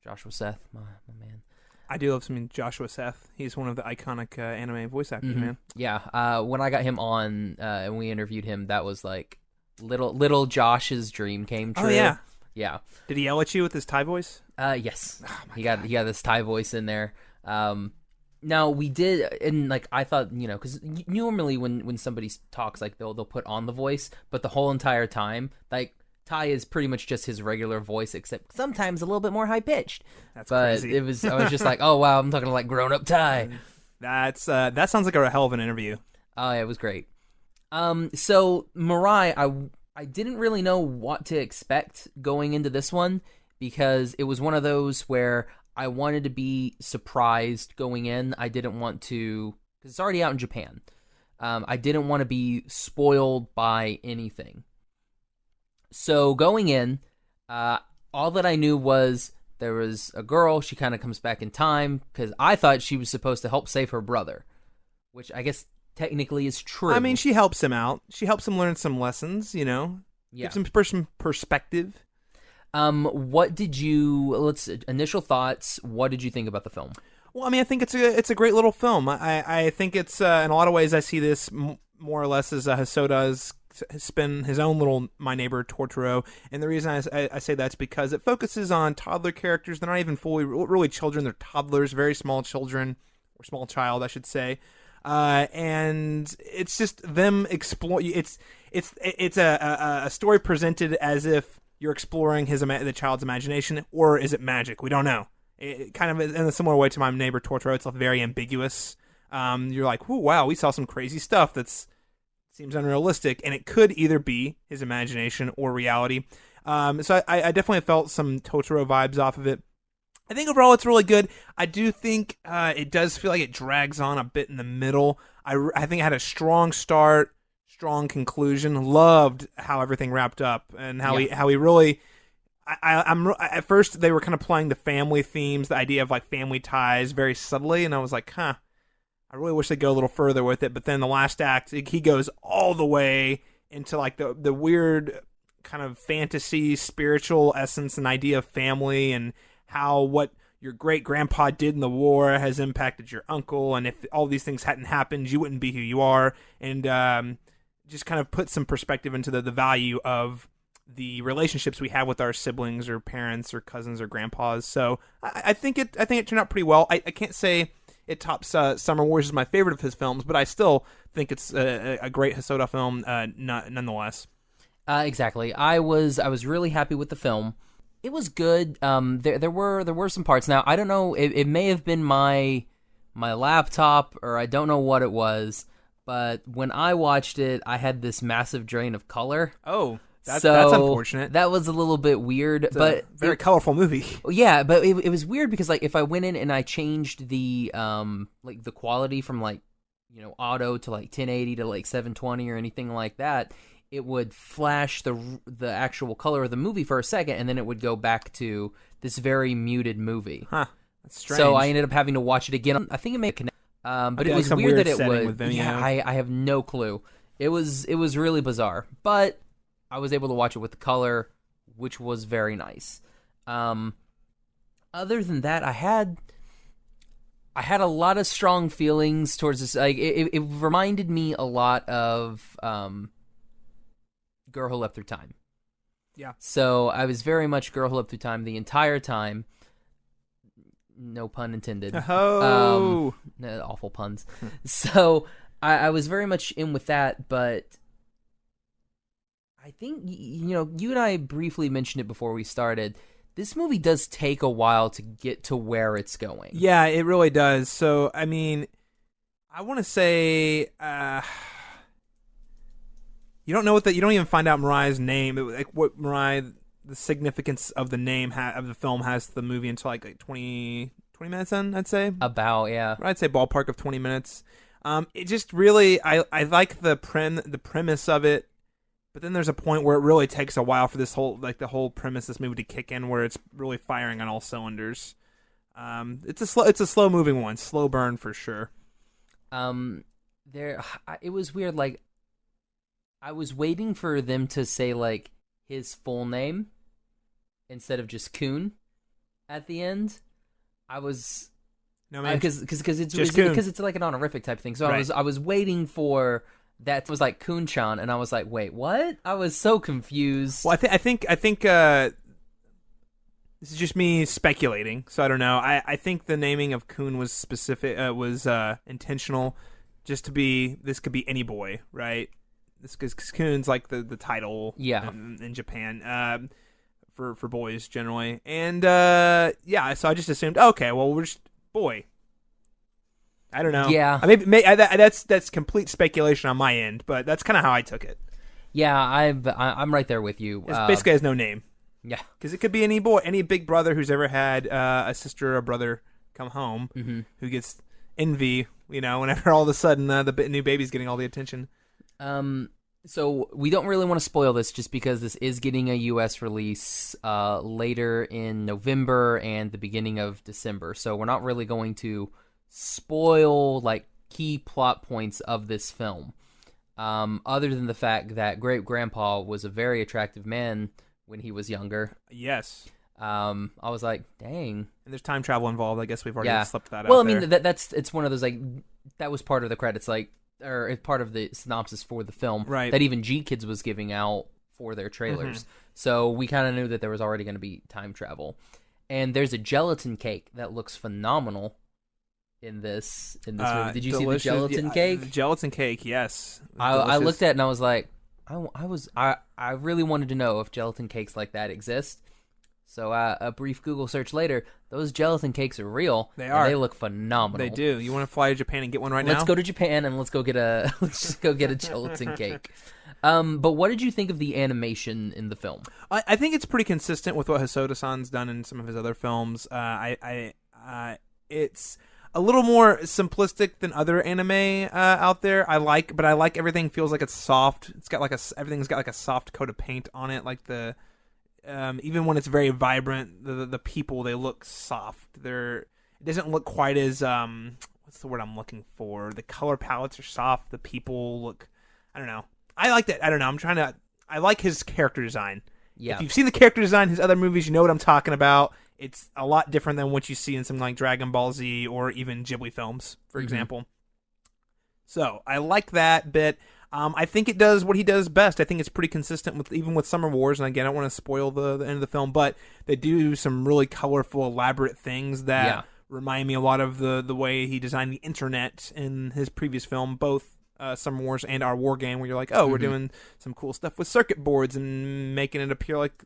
Joshua Seth, my man. I do love some Joshua Seth. He's one of the iconic anime voice actors, man. Yeah, when I got him on and we interviewed him, that was like little Josh's dream came true. Oh yeah. Did he yell at you with his Thai voice? Yes. He got this Thai voice in there. Now we did, and like I thought, because normally when somebody talks, like they'll put on the voice, but the whole entire time, like Ty is pretty much just his regular voice, except sometimes a little bit more high pitched. That's but crazy. I was just like, oh wow, I'm talking to like grown up Ty. That sounds like a hell of an interview. Oh yeah, it was great. So Mirai, I didn't really know what to expect going into this one because it was one of those where I wanted to be surprised going in. I didn't want to, because it's already out in Japan. I didn't want to be spoiled by anything. So going in, all that I knew was there was a girl. She kind of comes back in time because I thought she was supposed to help save her brother, which I guess technically is true. I mean, she helps him out. She helps him learn some lessons, gives him some perspective. What did you, initial thoughts, what did you think about the film? Well, I mean, I think it's a great little film. I think it's, in a lot of ways, I see this more or less as Hosoda's spin his own little My Neighbor Totoro, and the reason I say that's because it focuses on toddler characters. They're not even fully really children; they're toddlers, very small children, or small child, I should say. And it's just them explore. It's a story presented as if you're exploring the child's imagination, or is it magic? We don't know. It kind of in a similar way to My Neighbor Totoro. It's very ambiguous. You're like, "Ooh, wow, we saw some crazy stuff that's." Seems unrealistic, and it could either be his imagination or reality. So I definitely felt some Totoro vibes off of it. I think overall it's really good. I do think it does feel like it drags on a bit in the middle. I think it had a strong start, strong conclusion. Loved how everything wrapped up and how he really. I'm at first they were kind of playing the family themes, the idea of like family ties very subtly, and I was like, huh. I really wish they'd go a little further with it, but then the last act, he goes all the way into like the weird kind of fantasy, spiritual essence and idea of family and how what your great-grandpa did in the war has impacted your uncle, and if all these things hadn't happened, you wouldn't be who you are, and just kind of put some perspective into the value of the relationships we have with our siblings or parents or cousins or grandpas. So I think it turned out pretty well. I can't say it tops Summer Wars is my favorite of his films, but I still think it's a great Hosoda film nonetheless. Exactly. I was really happy with the film. It was good. There were some parts. Now I don't know. It may have been my laptop, or I don't know what it was. But when I watched it, I had this massive drain of color. Oh. That's unfortunate. That was a little bit weird, but a very colorful movie. Yeah, but it was weird because like if I went in and I changed the like the quality from like auto to like 1080 to like 720 or anything like that, it would flash the actual color of the movie for a second, and then it would go back to this very muted movie. Huh? That's strange. So I ended up having to watch it again. I think it may connect, But it was some weird weird that it setting would. with Vimeo. Yeah, I have no clue. It was really bizarre, but I was able to watch it with the color, which was very nice. Other than that, I had a lot of strong feelings towards this. Like it reminded me a lot of Girl Who Leapt Through Time. Yeah. So I was very much Girl Who Leapt Through Time the entire time. No pun intended. Oh, awful puns. So I was very much in with that, but I think you and I briefly mentioned it before we started. This movie does take a while to get to where it's going. Yeah, it really does. So, I mean, I want to say you don't know you don't even find out Mirai's name, like what Mirai, the significance of the name of the film has to the movie until like 20 minutes in, I'd say. About, yeah. I'd say ballpark of 20 minutes. It just really, I like the premise of it. But then there's a point where it really takes a while for this whole, like the whole premise of this movie to kick in, where it's really firing on all cylinders. It's a slow moving one, slow burn for sure. It was weird. Like, I was waiting for them to say like his full name instead of just Kuhn at the end. I was because it's like an honorific type thing. So right. I was waiting for. That was like Kun-chan, and I was like, "Wait, what?" I was so confused. Well, I think this is just me speculating, so I don't know. I think the naming of Kun was specific, was intentional, just to be this could be any boy, right? This because Kun's like the title, in Japan, for boys generally, and yeah. So I just assumed, okay, well, we're just boy. I don't know. Yeah, that's complete speculation on my end, but that's kind of how I took it. Yeah, I'm right there with you. It basically has no name. Yeah, because it could be any boy, any big brother who's ever had a sister or a brother come home, who gets envy. Whenever all of a sudden the new baby's getting all the attention. So we don't really want to spoil this, just because this is getting a U.S. release later in November and the beginning of December. So we're not really going to spoil like key plot points of this film, other than the fact that great grandpa was a very attractive man when he was younger. Yes. I was like, dang. And there's time travel involved. I guess we've already slipped that out. Well, I mean, it's one of those, like, that was part of the credits, like, or it's part of the synopsis for the film, right, that even GKIDS was giving out for their trailers. So we kind of knew that there was already going to be time travel. And there's a gelatin cake that looks phenomenal in this movie. Did you see the gelatin cake? The gelatin cake, yes. I looked at it and I was like, I really wanted to know if gelatin cakes like that exist. So a brief Google search later, those gelatin cakes are real. They are. And they look phenomenal. They do. You want to fly to Japan and get one right now? Let's go to Japan and let's just go get a gelatin cake. But what did you think of the animation in the film? I think it's pretty consistent with what Hosoda-san's done in some of his other films. It's a little more simplistic than other anime out there. But I like everything feels like it's soft. It's got everything's got like a soft coat of paint on it. Like even when it's very vibrant, the people, they look soft. It doesn't look quite as what's the word I'm looking for? The color palettes are soft. The people look, I don't know. I like that. I don't know. I like his character design. Yeah. If you've seen the character design, his other movies, you know what I'm talking about. It's a lot different than what you see in something like Dragon Ball Z or even Ghibli films, for example. So I like that bit. I think it does what he does best. I think it's pretty consistent with Summer Wars. And again, I don't want to spoil the end of the film, but they do some really colorful, elaborate things that remind me a lot of the way he designed the internet in his previous film, both Summer Wars and Our War Game, where you're like, oh, we're doing some cool stuff with circuit boards and making it appear like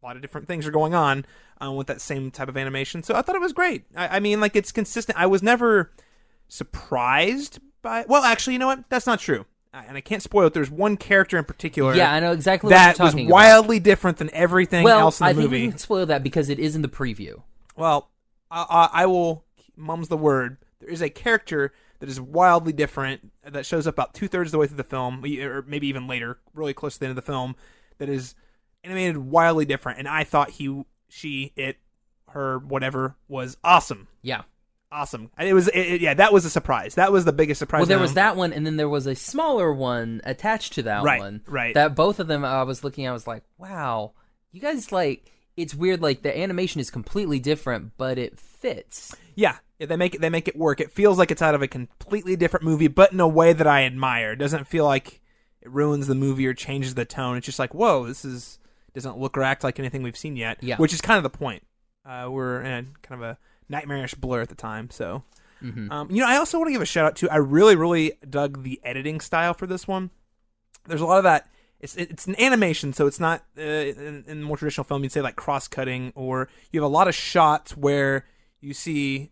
a lot of different things are going on with that same type of animation. So I thought it was great. I mean, like, it's consistent. I was never surprised by... Well, actually, you know what? That's not true. And I can't spoil it. There's one character in particular. Yeah, I know exactly what you're talking about. That was wildly different than everything else in the movie. I think we can spoil that because it is in the preview. Well, I will... Mum's the word. There is a character that is wildly different that shows up about 2/3 of the way through the film, or maybe even later, really close to the end of the film, that is animated wildly different. And I thought her, whatever, was awesome. Yeah. awesome. Yeah, that was a surprise. That was the biggest surprise. Well, there was that one, and then there was a smaller one attached to that one. Right. That both of them I was looking at, I was like, wow, you guys, like, it's weird, like, the animation is completely different, but it fits. Yeah, they make it work. It feels like it's out of a completely different movie, but in a way that I admire. It doesn't feel like it ruins the movie or changes the tone. It's just like, whoa, doesn't look or act like anything we've seen yet. Yeah. Which is kind of the point. We're in kind of a nightmarish blur at the time, so. I also want to give a shout out to, I really, really dug the editing style for this one. There's a lot of that. It's an animation, so it's not, in more traditional film, you'd say like cross-cutting, or you have a lot of shots where you see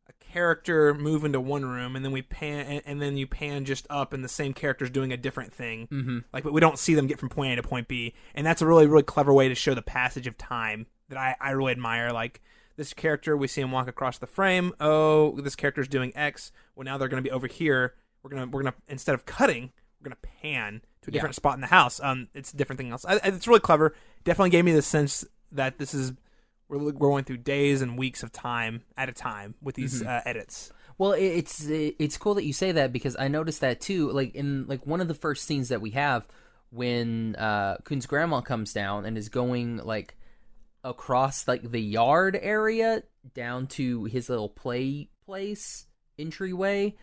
a character move into one room, and then we pan, and then you pan just up, and the same character's doing a different thing. But we don't see them get from point A to point B, and that's a really, really clever way to show the passage of time that I really admire. Like, this character, we see him walk across the frame. Oh, this character's doing X. Well, now they're going to be over here. We're gonna instead of cutting, we're gonna pan to a different spot in the house. It's a different thing else. It's really clever. Definitely gave me the sense that we're going through days and weeks of time at a time with these edits. Well, it's cool that you say that, because I noticed that too. Like, in like one of the first scenes that we have, when Kun's grandma comes down and is going like across like the yard area down to his little play place entryway.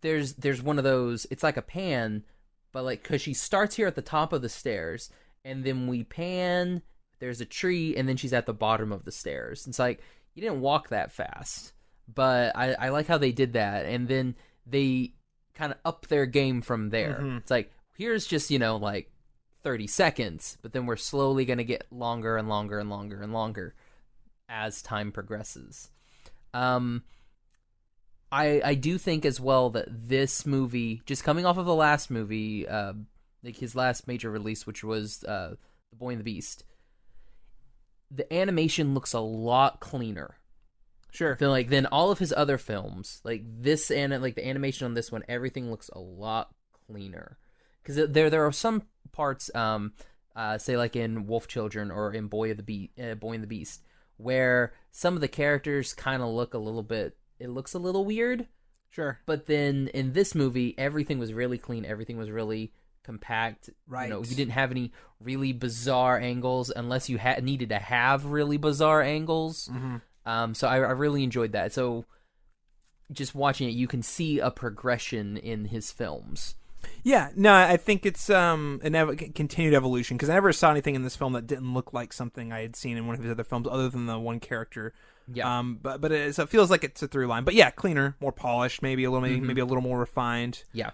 There's one of those. It's like a pan. But, like, because she starts here at the top of the stairs, and then we pan, there's a tree, and then she's at the bottom of the stairs. It's like, you didn't walk that fast. But I like how they did that, and then they kind of up their game from there. It's like, here's just, like, 30 seconds, but then we're slowly going to get longer and longer and longer and longer as time progresses. I do think as well that this movie, just coming off of the last movie, like his last major release, which was The Boy and the Beast, the animation looks a lot cleaner. Sure. Than all of his other films. Like this, like the animation on this one, everything looks a lot cleaner. Because there are some parts, say like in Wolf Children or in Boy and the Beast, where some of the characters kind of look a little bit. It looks a little weird. Sure. But then in this movie, everything was really clean. Everything was really compact. Right. You didn't have any really bizarre angles unless you needed to have really bizarre angles. So I really enjoyed that. So just watching it, you can see a progression in his films. Yeah, no, I think it's continued evolution, because I never saw anything in this film that didn't look like something I had seen in one of his other films, other than the one character. Yeah. But it feels like it's a through line. But yeah, cleaner, more polished, maybe a little more refined. Yeah.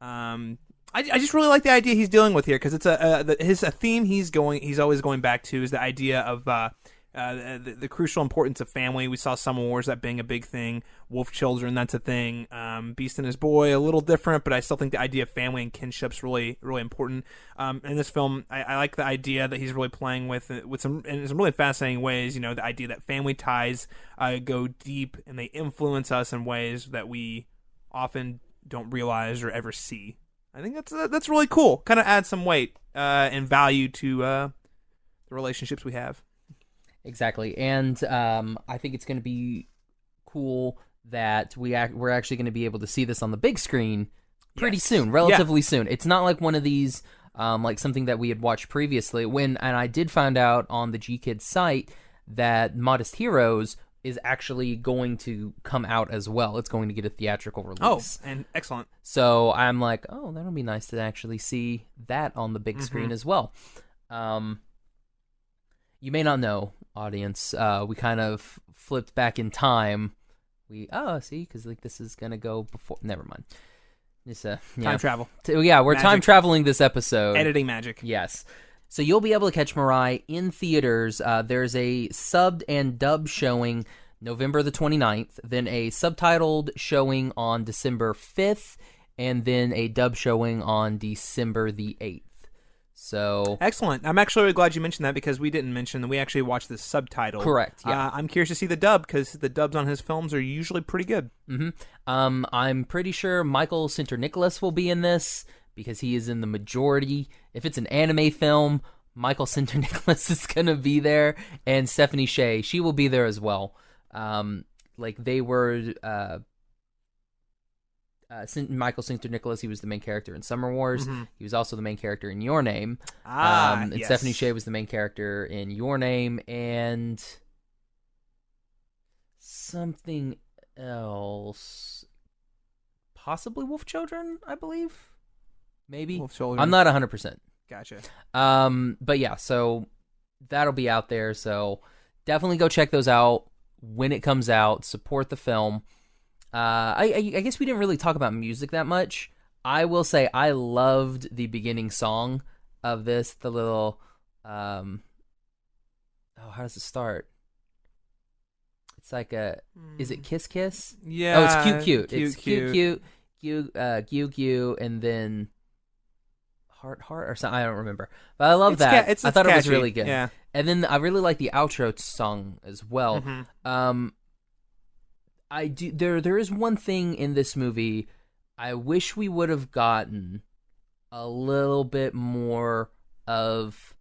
I just really like the idea he's dealing with here, because it's a theme he's always going back to is the idea of the crucial importance of family. We saw Summer Wars, that being a big thing. Wolf Children, that's a thing. Beast and His Boy, a little different, but I still think the idea of family and kinship's really, really important. In this film, I like the idea that he's really playing with some in some really fascinating ways. The idea that family ties go deep and they influence us in ways that we often don't realize or ever see. I think that's really cool. Kind of adds some weight and value to the relationships we have. Exactly, and I think it's going to be cool that we're actually going to be able to see this on the big screen pretty soon, relatively soon. It's not like one of these, like something that we had watched previously. And I did find out on the GKIDS site that Modest Heroes is actually going to come out as well. It's going to get a theatrical release. Oh, and excellent. So I'm like, oh, that'll be nice to actually see that on the big screen as well. You may not know, audience, we kind of flipped back in time. Because like this is gonna go before. Never mind. It's time travel. We're magic. Time traveling this episode. Editing magic. Yes. So you'll be able to catch Mirai in theaters. There's a subbed and dubbed showing November the 29th, then a subtitled showing on December 5th, and then a dub showing on December the 8th. So excellent. I'm actually really glad you mentioned that, because we didn't mention that we actually watched the subtitle. Correct. Yeah. I'm curious to see the dub, because the dubs on his films are usually pretty good. I'm pretty sure Michael Sinter-Nicholas will be in this, because he is in the majority. If it's an anime film, Michael Sinter-Nicholas is gonna be there, and Stephanie Shea, she will be there as well. like they were Michael Sinclair Nicholas. He was the main character in Summer Wars. He was also the main character in Your Name. And yes. Stephanie Sheh was the main character in Your Name, and something else, possibly Wolf Children, I believe. Maybe Wolf Children. I'm not 100%. Gotcha. But yeah, so that'll be out there. So definitely go check those out when it comes out. Support the film. I guess we didn't really talk about music that much. I will say I loved the beginning song of this. The little, how does it start? It's like is it Kiss Kiss? Yeah. Oh, it's Cute Cute. It's Cute Cute, and then Heart or something. I don't remember, but I love that. I thought catchy. It was really good. Yeah. And then I really like the outro song as well. I do. There is one thing in this movie I wish we would have gotten a little bit more of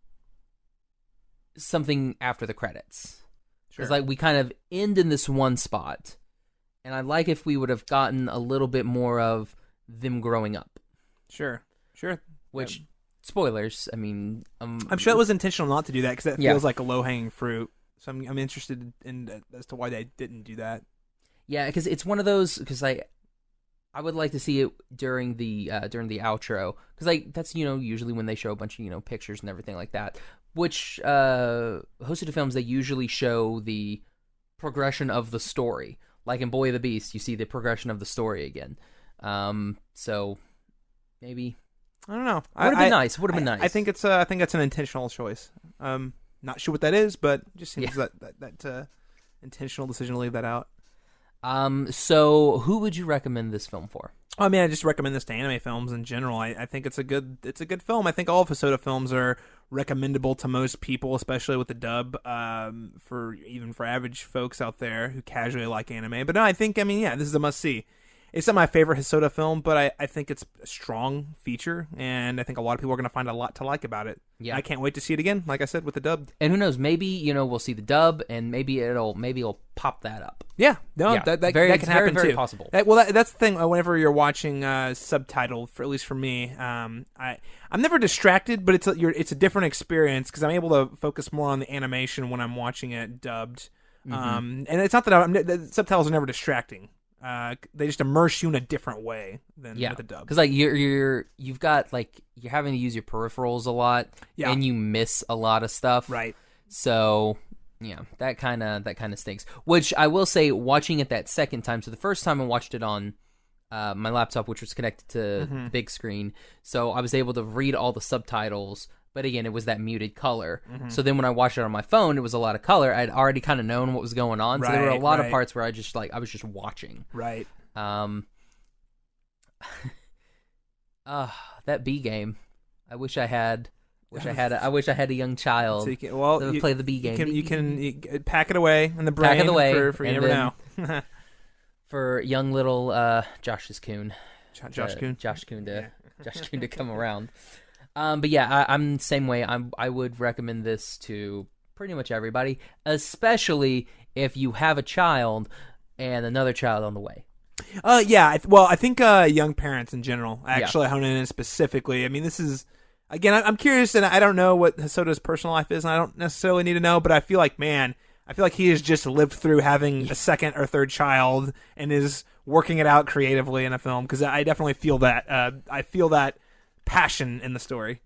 something after the credits. Sure. It's like we kind of end in this one spot, and I'd like if we would have gotten a little bit more of them growing up. Sure. Which, spoilers, I mean... I'm sure it was intentional not to do that, because that feels like a low-hanging fruit. So I'm interested in as to why they didn't do that. Yeah, because it's one of those... Because I would like to see it during the outro. Because that's, usually when they show a bunch of, pictures and everything like that. Which, hosted films, they usually show the progression of the story. Like in Boy of the Beast, you see the progression of the story again. So, maybe... I don't know. Would have been nice. Would have been nice. I think it's an intentional choice. Not sure what that is, but just seems that intentional decision to leave that out. So who would you recommend this film for? I mean, I just recommend this to anime films in general. I think it's a good film. I think all Hosoda films are recommendable to most people, especially with the dub. For average folks out there who casually like anime. But no, this is a must see. It's not my favorite Hosoda film, but I think it's a strong feature, and I think a lot of people are going to find a lot to like about it. Yeah, I can't wait to see it again, like I said, with the dub. And who knows, maybe, we'll see the dub, and maybe it'll pop that up. Yeah, that can happen very, very too. Possible. That's the thing. Whenever you're watching subtitled, at least for me, I'm never distracted, but it's a different experience because I'm able to focus more on the animation when I'm watching it dubbed. And it's not that the subtitles are never distracting. They just immerse you in a different way than with a dub. Because you've got you're having to use your peripherals a lot, and you miss a lot of stuff. Right. So yeah, that kind of stinks. Which I will say, watching it that second time. So the first time I watched it on my laptop, which was connected to the big screen, so I was able to read all the subtitles. But again, it was that muted color. So then when I watched it on my phone, it was a lot of color. I'd already kind of known what was going on. So there were a lot of parts where I was just watching. Right. That B game. I wish I had a young child so to play the B game. You can pack it away in the brain. Pack it away for you never know. For young little Josh Kuhn. Josh Kuhn to come around. But yeah, I'm the same way. I would recommend this to pretty much everybody, especially if you have a child and another child on the way. I think young parents in general, actually honing in specifically. I mean, this is, again, I'm curious, and I don't know what Hosoda's personal life is, and I don't necessarily need to know, but I feel like he has just lived through having a second or third child and is working it out creatively in a film, because I definitely feel that. I feel that passion in the story.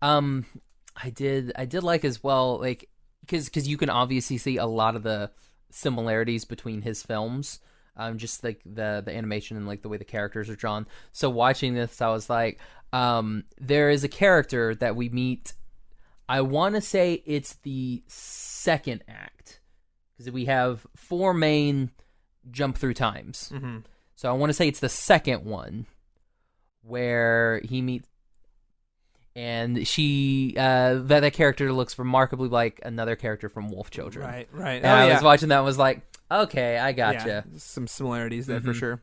I did like as well, because you can obviously see a lot of the similarities between his films, just like the animation and the way the characters are drawn. So watching this, I was like, there is a character that we meet. I want to say it's the second act, because we have 4 main jump through times. So I want to say it's the second one where he meets, and she that character looks remarkably like another character from Wolf Children. Right. And I was watching that and was like, okay, I gotcha. Yeah, some similarities there for sure.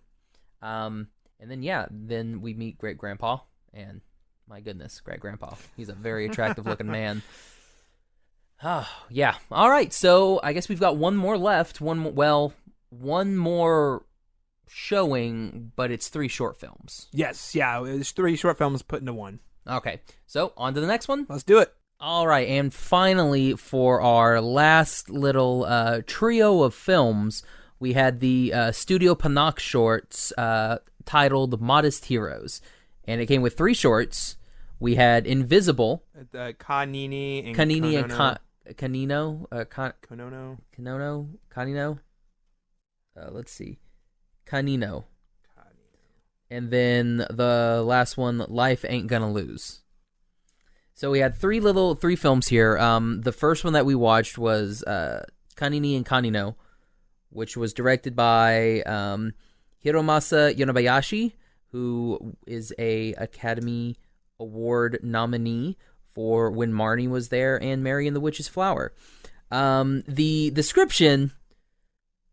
And then we meet Great Grandpa, and my goodness, Great Grandpa, he's a very attractive looking man. Oh yeah. All right, so I guess we've got one more left. one more showing, but it's 3 short films. Yes, yeah, it's 3 short films put into one. Okay, so on to the next one. Let's do it. All right, and finally, for our last little trio of films, we had the Studio Panak shorts titled Modest Heroes. And it came with 3 shorts. We had Invisible. Kanini and Kanini and Konono. Kanino. Let's see. Kanino. And then the last one, Life Ain't Gonna Lose. So we had 3 films here. The first one that we watched was Kanini and Kanino, which was directed by Hiromasa Yonebayashi, who is a Academy Award nominee for When Marnie Was There and Mary and the Witch's Flower. The description,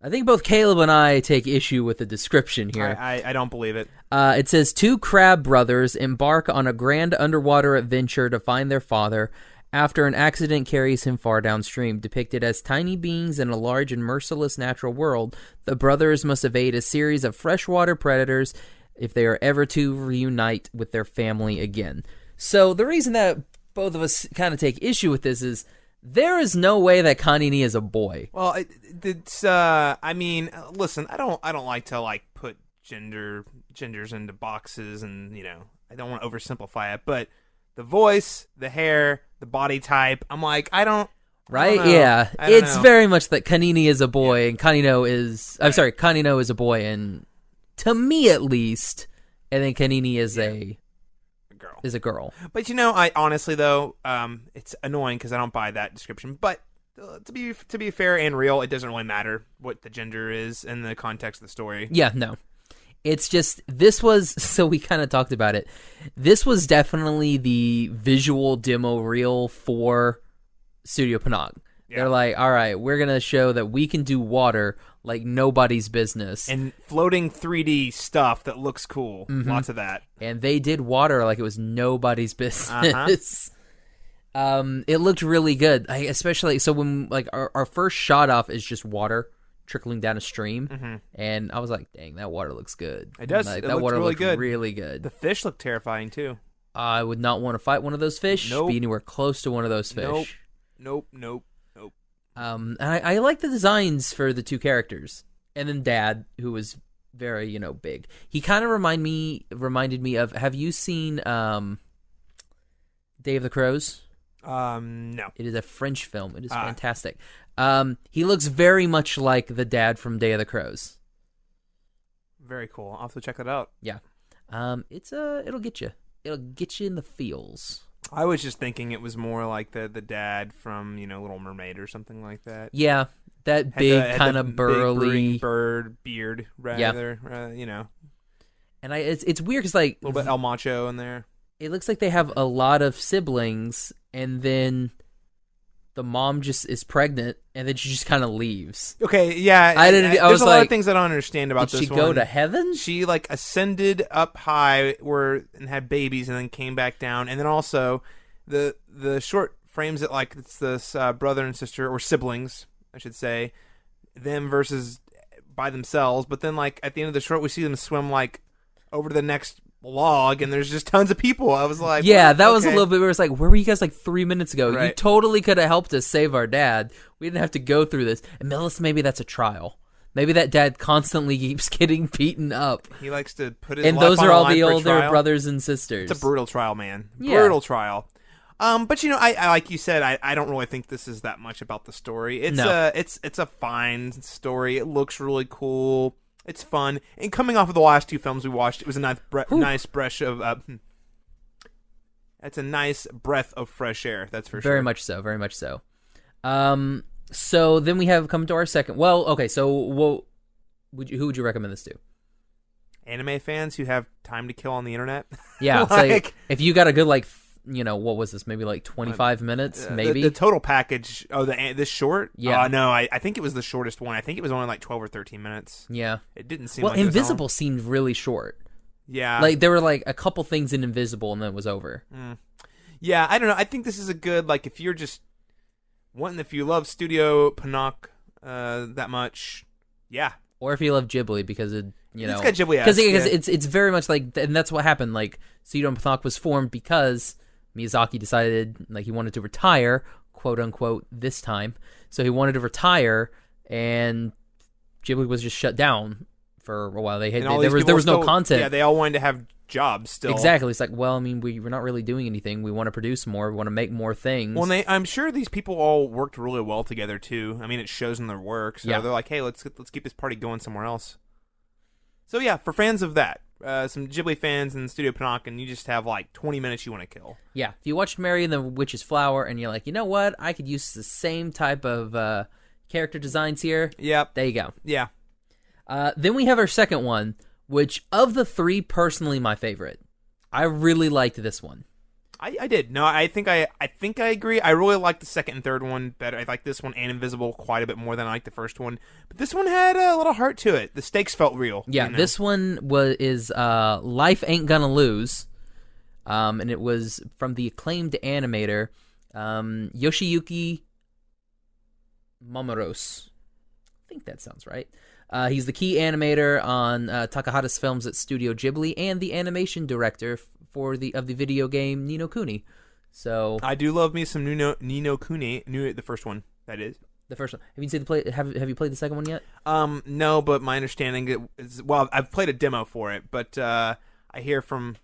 I think both Caleb and I take issue with the description here. I don't believe it. It says 2 crab brothers embark on a grand underwater adventure to find their father after an accident carries him far downstream. Depicted as tiny beings in a large and merciless natural world, the brothers must evade a series of freshwater predators if they are ever to reunite with their family again. So the reason that both of us kind of take issue with this is there is no way that Kanini is a boy. Well, it's I mean, listen, I don't like to put genders into boxes, and I don't want to oversimplify it, but the voice, the hair, the body type, I'm like, I don't know. Yeah. It's know. very much that Kanini is a boy and Kanino is Kanino is a boy, and to me at least, and then Kanini is a girl. But I honestly though, it's annoying because I don't buy that description. But to be fair and real, it doesn't really matter what the gender is in the context of the story. Yeah, no. It's just, this was, so we kind of talked about it. This was definitely the visual demo reel for Studio Panak. Yeah. They're like, all right, we're going to show that we can do water like nobody's business. And floating 3D stuff that looks cool. Mm-hmm. Lots of that. And they did water like it was nobody's business. It looked really good. Especially, so when our first shot off is just water trickling down a stream. Mm-hmm. And I was like, dang, that water looks good. It does. That water really looked good. Really good. The fish looked terrifying too. I would not want to fight one of those fish. Nope. Be anywhere close to one of those fish. Nope. And I like the designs for the 2 characters, and then Dad, who was very big. He kind of reminded me of. Have you seen Day of the Crows? No. It is a French film. It is fantastic. He looks very much like the dad from Day of the Crows. Very cool. I'll have to check that out. Yeah. It'll get you. It'll get you in the feels. I was just thinking it was more like the dad from, Little Mermaid or something like that. Yeah. That big kind of burly big bird beard rather, And it's weird because a little bit El Macho in there. It looks like they have a lot of siblings, and then the mom just is pregnant, and then she just kind of leaves. Okay, yeah. There's a lot of things I don't understand about this one. Did she go to heaven? She ascended up high and had babies, and then came back down. And then also, the short frames it like it's this brother and sister, or siblings, I should say, them versus by themselves. But then at the end of the short, we see them swim over to the next log, and there's just tons of people. I was like, yeah, that was a little bit where it's where were you guys 3 minutes ago? Right. You totally could have helped us save our dad. We didn't have to go through this. And Melissa, maybe that's a trial. Maybe that dad constantly keeps getting beaten up. He likes to put his and life those on are the all line the for older trial. brothers and sisters. It's a brutal trial, man. Yeah. Brutal trial. But I like you said, I don't really think this is that much about the story. It's a fine story. It looks really cool. It's fun. And coming off of the last 2 films we watched, it was a nice breath of that's a nice breath of fresh air, that's for sure. Very much so, very much so. So then we have come to our second. Well, okay, so who would you recommend this to? Anime fans who have time to kill on the internet. Yeah, if you got a good what was this? Maybe 25 minutes, maybe? The total package, this short? Yeah. No, I think it was the shortest one. I think it was only 12 or 13 minutes. Yeah. It didn't seem like Invisible seemed really short. Yeah. There were a couple things in Invisible and then it was over. Yeah, I don't know. I think this is a good, if you're just wanting, if you love Studio Panak that much, yeah, Or if you love Ghibli, because it's got Ghibli because it's very much like, and that's what happened. Like Studio Pathak was formed because Miyazaki decided like he wanted to retire, quote unquote, this time. So he wanted to retire, and Ghibli was just shut down for a while. There was no content. Yeah, they all wanted to have jobs still. Exactly. It's like, well, I mean, we're not really doing anything. We want to produce more. We want to make more things. Well, I'm sure these people all worked really well together too. I mean, it shows in their work. So they're like, hey, let's keep this party going somewhere else. So yeah, for fans of that, some Ghibli fans in Studio Pathak, and you just have like 20 minutes you want to kill. Yeah, if you watched Mary and the Witch's Flower, and you're like, you know what, I could use the same type of character designs here. Yep. There you go. Yeah. Then we have our second one, which of the three, personally, my favorite. I really liked this one. I did. No, I think I agree. I really like the second and third one better. I like this one and Invisible quite a bit more than I like the first one. But this one had a little heart to it. The stakes felt real. Yeah, this one is Life Ain't Gonna Lose, and it was from the acclaimed animator Yoshiyuki Mamoros. I think that sounds right. He's the key animator on Takahata's films at Studio Ghibli and the animation director of the video game Ni no Kuni. So I do love me some Ni no Kuni, the first one. That is the first one. Have you seen Have you played the second one yet? No, but my understanding is, well, I've played a demo for it, but I hear from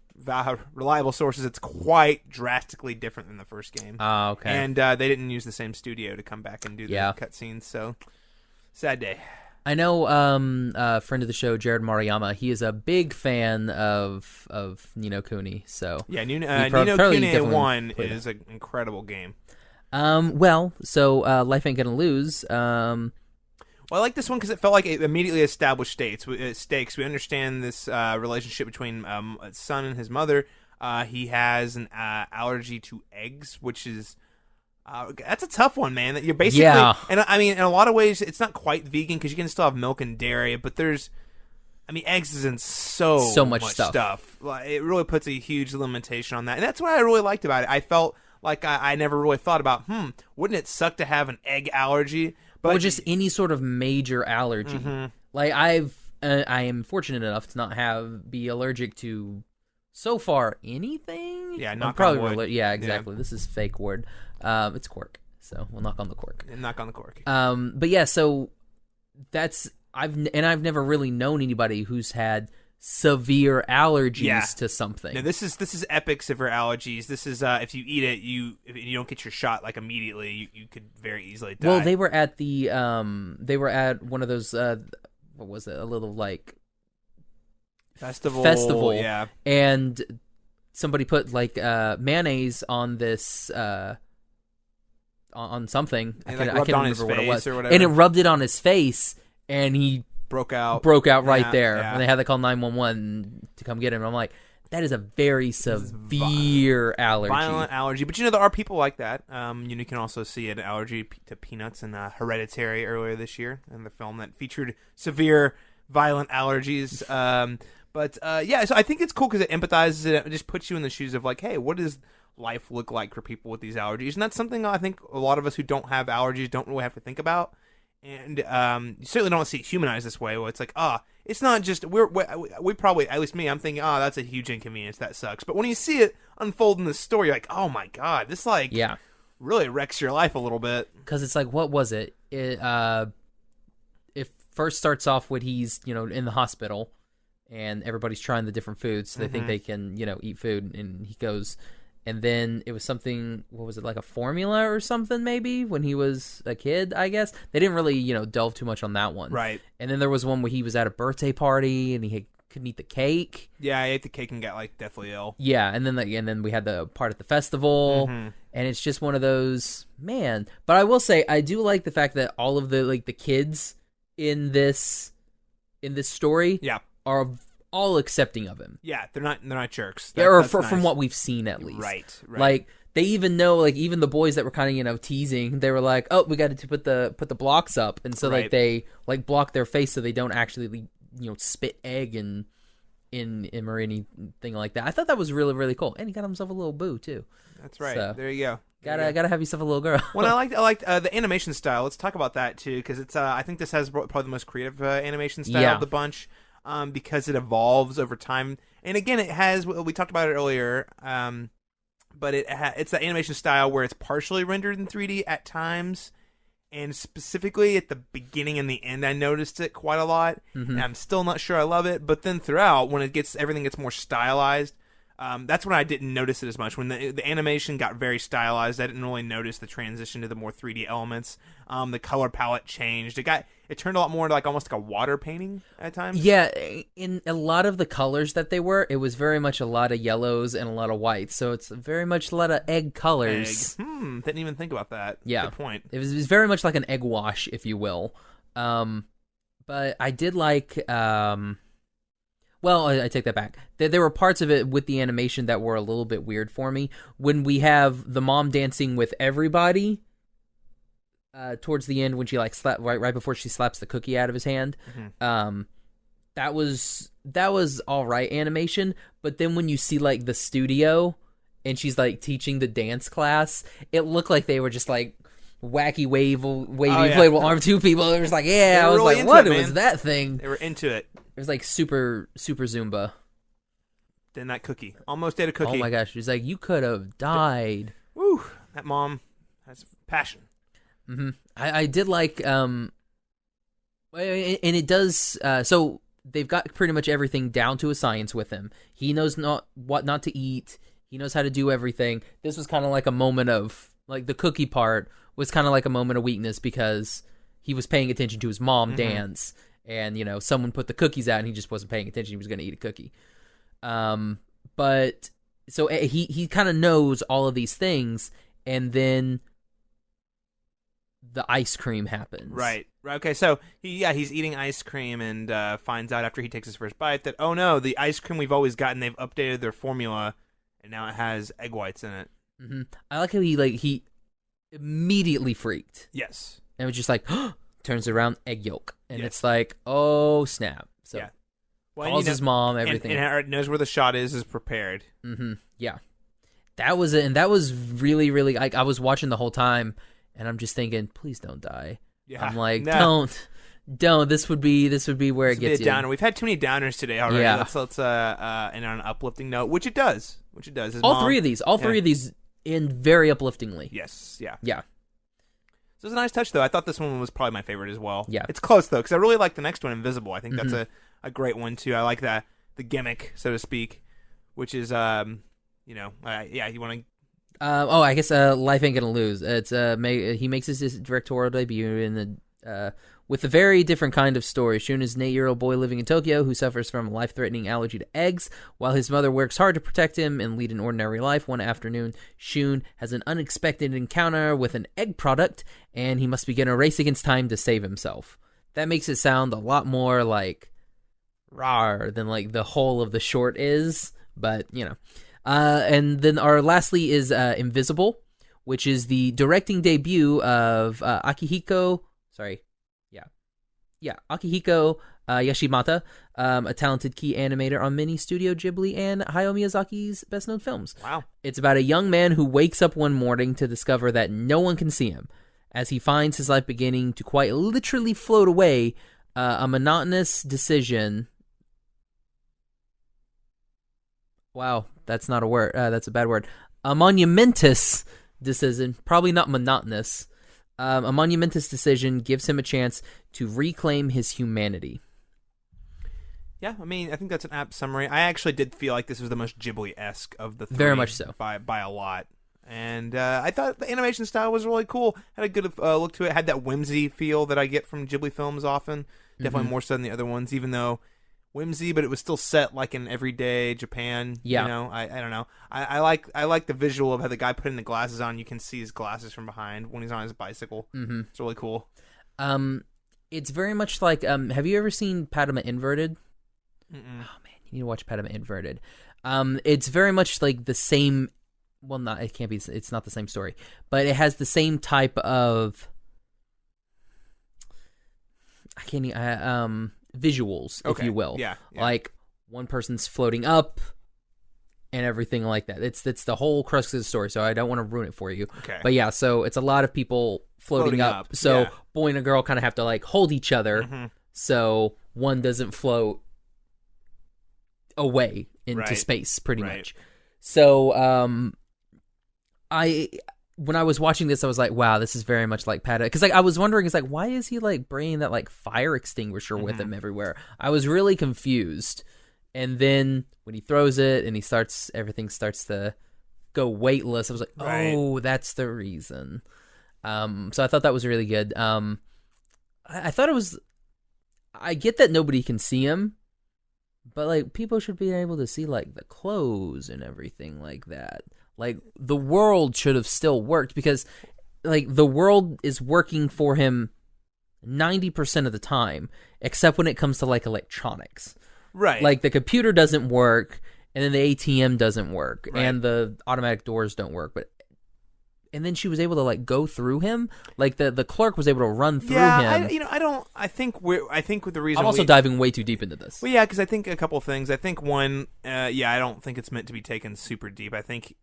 reliable sources it's quite drastically different than the first game. Oh, okay. And they didn't use the same studio to come back and do the cutscenes, so sad day. I know a friend of the show, Jared Mariyama, he is a big fan of Ni no Kuni. So yeah, Ni no Kuni 1 is an incredible game. So Life Ain't Gonna Lose. Well, I like this one because it felt like it immediately established stakes. We understand this relationship between a son and his mother. He has an allergy to eggs, which is... that's a tough one, man. That you're basically, and I mean, in a lot of ways, it's not quite vegan because you can still have milk and dairy, but eggs is in so much stuff. Like, it really puts a huge limitation on that, and that's what I really liked about it. I felt like I never really thought about, wouldn't it suck to have an egg allergy, or just any sort of major allergy? Mm-hmm. Like I am fortunate enough to be allergic to so far anything. Yeah, knock on wood. Yeah, exactly. Yeah. This is fake word. It's cork, so we'll knock on the cork. Knock on the cork. But yeah, so I've never really known anybody who's had severe allergies to something. No, this is epic severe allergies. This is if you eat it, if you don't get your shot like immediately, you could very easily die. Well, they were at one of those what was it? A little like festival, yeah, and somebody put like mayonnaise on this on something. I can't remember what it was, or whatever. And it rubbed it on his face, and he broke out right there. Yeah. And they had to call 911 to come get him. And I'm like, that is a very severe allergy, violent allergy. But there are people like that. You can also see an allergy to peanuts in Hereditary earlier this year, in the film that featured severe violent allergies. So I think it's cool because it empathizes. It just puts you in the shoes of like, hey, what does life look like for people with these allergies? And that's something I think a lot of us who don't have allergies don't really have to think about. And you certainly don't see it humanized this way, where it's like, it's not just we probably, at least me, I'm thinking, that's a huge inconvenience, that sucks. But when you see it unfold in the story, you're like, oh my god, this really wrecks your life a little bit. Because it's like, what was it? It first starts off when he's in the hospital, and everybody's trying the different foods, so they think they can eat food, and he goes. And then it was something, what was it, like a formula or something maybe, when he was a kid, I guess? They didn't really, delve too much on that one. Right. And then there was one where he was at a birthday party and he couldn't eat the cake. Yeah, I ate the cake and got, deathly ill. Yeah, and then we had the part at the festival, and it's just one of those, man. But I will say, I do like the fact that all of the kids in this story are all accepting of him. Yeah, they're not jerks. From what we've seen, at least. Right. Like, they even know, even the boys that were kind of teasing, they were like, oh, we got to put the blocks up, and so they block their face so they don't actually spit egg and in or anything like that. I thought that was really, really cool. And he got himself a little boo too. That's right. So, there you go. Gotta have yourself a little girl. Well, I liked the animation style. Let's talk about that too, because it's I think this has probably the most creative animation style of the bunch, because it evolves over time. And again, it has, we talked about it earlier, but it's the animation style where it's partially rendered in 3D at times, and specifically at the beginning and the end, I noticed it quite a lot. Mm-hmm. And I'm still not sure I love it, but then throughout, when everything gets more stylized. That's when I didn't notice it as much. When the animation got very stylized, I didn't really notice the transition to the more 3D elements. The color palette changed. It turned a lot more into almost like a water painting at times. Yeah, in a lot of the colors that they were, it was very much a lot of yellows and a lot of whites. So it's very much a lot of egg colors. Didn't even think about that. Yeah. Good point. It was very much like an egg wash, if you will. But I did like... Well, I take that back. There were parts of it with the animation that were a little bit weird for me. When we have the mom dancing with everybody, towards the end when she right before she slaps the cookie out of his hand, that was all right animation. But then when you see the studio and she's teaching the dance class, it looked like they were just wacky wavy inflatable arm two people. It was I was really what was that thing? They were into it. It was super Zumba. Then that cookie. Almost ate a cookie. Oh my gosh. She's you could have died. Woo. That mom has passion. Mm-hmm. I did and it does, so they've got pretty much everything down to a science with him. He knows what not to eat. He knows how to do everything. This was kind of like a moment of, the cookie part was kind of like a moment of weakness because he was paying attention to his mom dance. And, someone put the cookies out and he just wasn't paying attention. He was going to eat a cookie. But so he kind of knows all of these things. And then the ice cream happens. Right. Okay. So he's eating ice cream and finds out after he takes his first bite that, oh no, the ice cream we've always gotten, they've updated their formula and now it has egg whites in it. Mm-hmm. I like how he immediately freaked. Yes. And was just turns around, egg yolk. And it's oh, snap. So calls his mom, everything. And knows where the shot is prepared. Mm-hmm. Yeah. That was it. And that was really, really, I was watching the whole time, and I'm just thinking, please don't die. Yeah. I'm no. Don't. This would be where it gets you. Downer. We've had too many downers today already. Yeah. Let's end on an uplifting note, which it does. All three of these end very upliftingly. Yes. Yeah. Yeah. So it's a nice touch, though. I thought this one was probably my favorite as well. Yeah. It's close, though, because I really like the next one, Invisible. I think that's a great one, too. I like the gimmick, so to speak, which is, you want to... I guess Life Ain't Gonna Lose. It's he makes his directorial debut in with a very different kind of story. Shun is an 8-year-old boy living in Tokyo who suffers from a life-threatening allergy to eggs. While his mother works hard to protect him and lead an ordinary life, one afternoon, Shun has an unexpected encounter with an egg product, and he must begin a race against time to save himself. That makes it sound a lot more rawr than the whole of the short is, but, and then our lastly is Invisible, which is the directing debut of Akihiko Yashimata, a talented key animator on many Studio Ghibli and Hayao Miyazaki's best-known films. Wow. It's about a young man who wakes up one morning to discover that no one can see him. As he finds his life beginning to quite literally float away, a monotonous decision... Wow, that's not a word. That's a bad word. A monumentous decision, probably not monotonous. A monumentous decision gives him a chance to reclaim his humanity. Yeah, I mean, I think that's an apt summary. I actually did feel like this was the most Ghibli-esque of the three. Very much so. By a lot. And I thought the animation style was really cool. Had a good look to it. Had that whimsy feel that I get from Ghibli films often. Definitely more so than the other ones, even though whimsy, but it was still set in everyday Japan. Yeah. I don't know. I like the visual of how the guy putting the glasses on. You can see his glasses from behind when he's on his bicycle. Mm-hmm. It's really cool. It's very much have you ever seen Padma Inverted? Mm-mm. Oh man, you need to watch Padma Inverted. It's very much the same. Well, it can't be. It's not the same story, but it has the same type of. Visuals, if you will. Yeah. one person's floating up and everything like that. It's the whole crux of the story, so I don't want to ruin it for you. Okay. But yeah, so it's a lot of people floating up. So boy and a girl kind of have to like hold each other so one doesn't float away into space pretty much. So when I was watching this, I was like, wow, this is very much like Pata. Because like I was wondering, it's like, why is he like bringing that like fire extinguisher with him everywhere? I was really confused. And then when he throws it and everything starts to go weightless, I was like, oh, that's the reason. So I thought that was really good. I thought it was, I get that nobody can see him, but like people should be able to see like the clothes and everything like that. Like the world should have still worked because like the world is working for him 90% of the time, except when it comes to like electronics. Right. Like the computer doesn't work, and then the ATM doesn't work, and the automatic doors don't work. And then she was able to like go through him. Like the clerk was able to run through him. I think with the reason I'm also diving way too deep into this. Well, yeah, because I think a couple of things. I think one, I don't think it's meant to be taken super deep. I think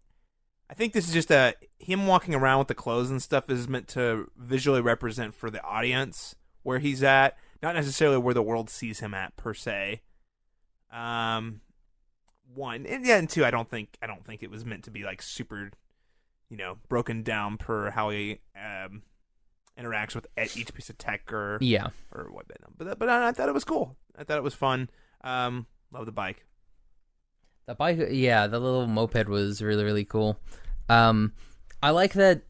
this is just him walking around with the clothes and stuff is meant to visually represent for the audience where he's at, not necessarily where the world sees him at per se. One and two, I don't think it was meant to be like super, broken down per how he interacts with each piece of tech or what. But I thought it was cool. I thought it was fun. Love the bike. The bike, yeah, the little moped was really, really cool. I like that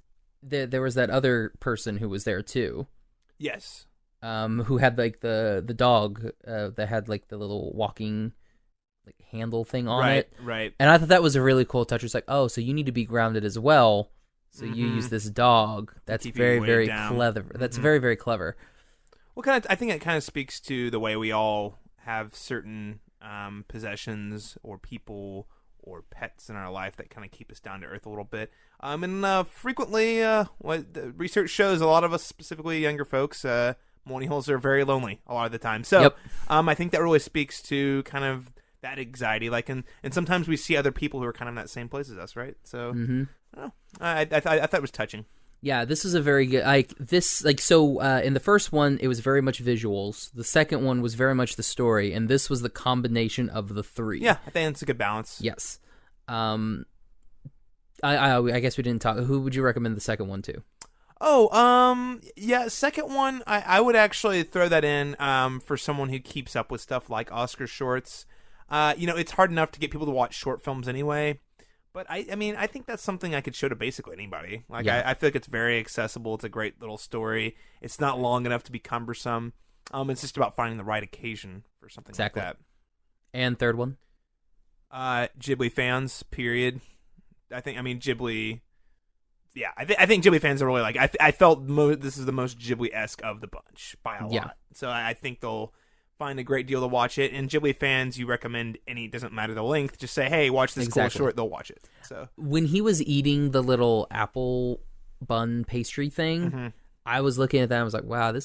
there was that other person who was there too. Yes. Who had like the dog that had like the little walking like handle thing on it. Right. And I thought that was a really cool touch. It's like, oh, so you need to be grounded as well. So you use this dog. That's very, very clever. That's very, very clever. Well, I think it kind of speaks to the way we all have certain possessions or people or pets in our life that kind of keep us down to earth a little bit. And frequently, what the research shows, a lot of us, specifically younger folks, millennials are very lonely a lot of the time. So I think that really speaks to kind of that anxiety. Like, and sometimes we see other people who are kind of in that same place as us, right? So I thought it was touching. Yeah, this is a very good in the first one it was very much visuals. The second one was very much the story, and this was the combination of the three. Yeah, I think it's a good balance. Yes. I guess we didn't talk. Who would you recommend the second one to? Second one, I would actually throw that in for someone who keeps up with stuff like Oscar shorts. It's hard enough to get people to watch short films anyway. But I think that's something I could show to basically anybody. Like, I feel like it's very accessible. It's a great little story. It's not long enough to be cumbersome. It's just about finding the right occasion for something like that. And third one? Ghibli fans, period. I think Ghibli. Yeah, I think Ghibli fans are really like. I felt this is the most Ghibli-esque of the bunch by a lot. Yeah. So I think they'll find a great deal to watch it. And Ghibli fans, you recommend doesn't matter the length, just say, hey, watch this cool short, they'll watch it. So when he was eating the little apple bun pastry thing, I was looking at that and I was like, wow, that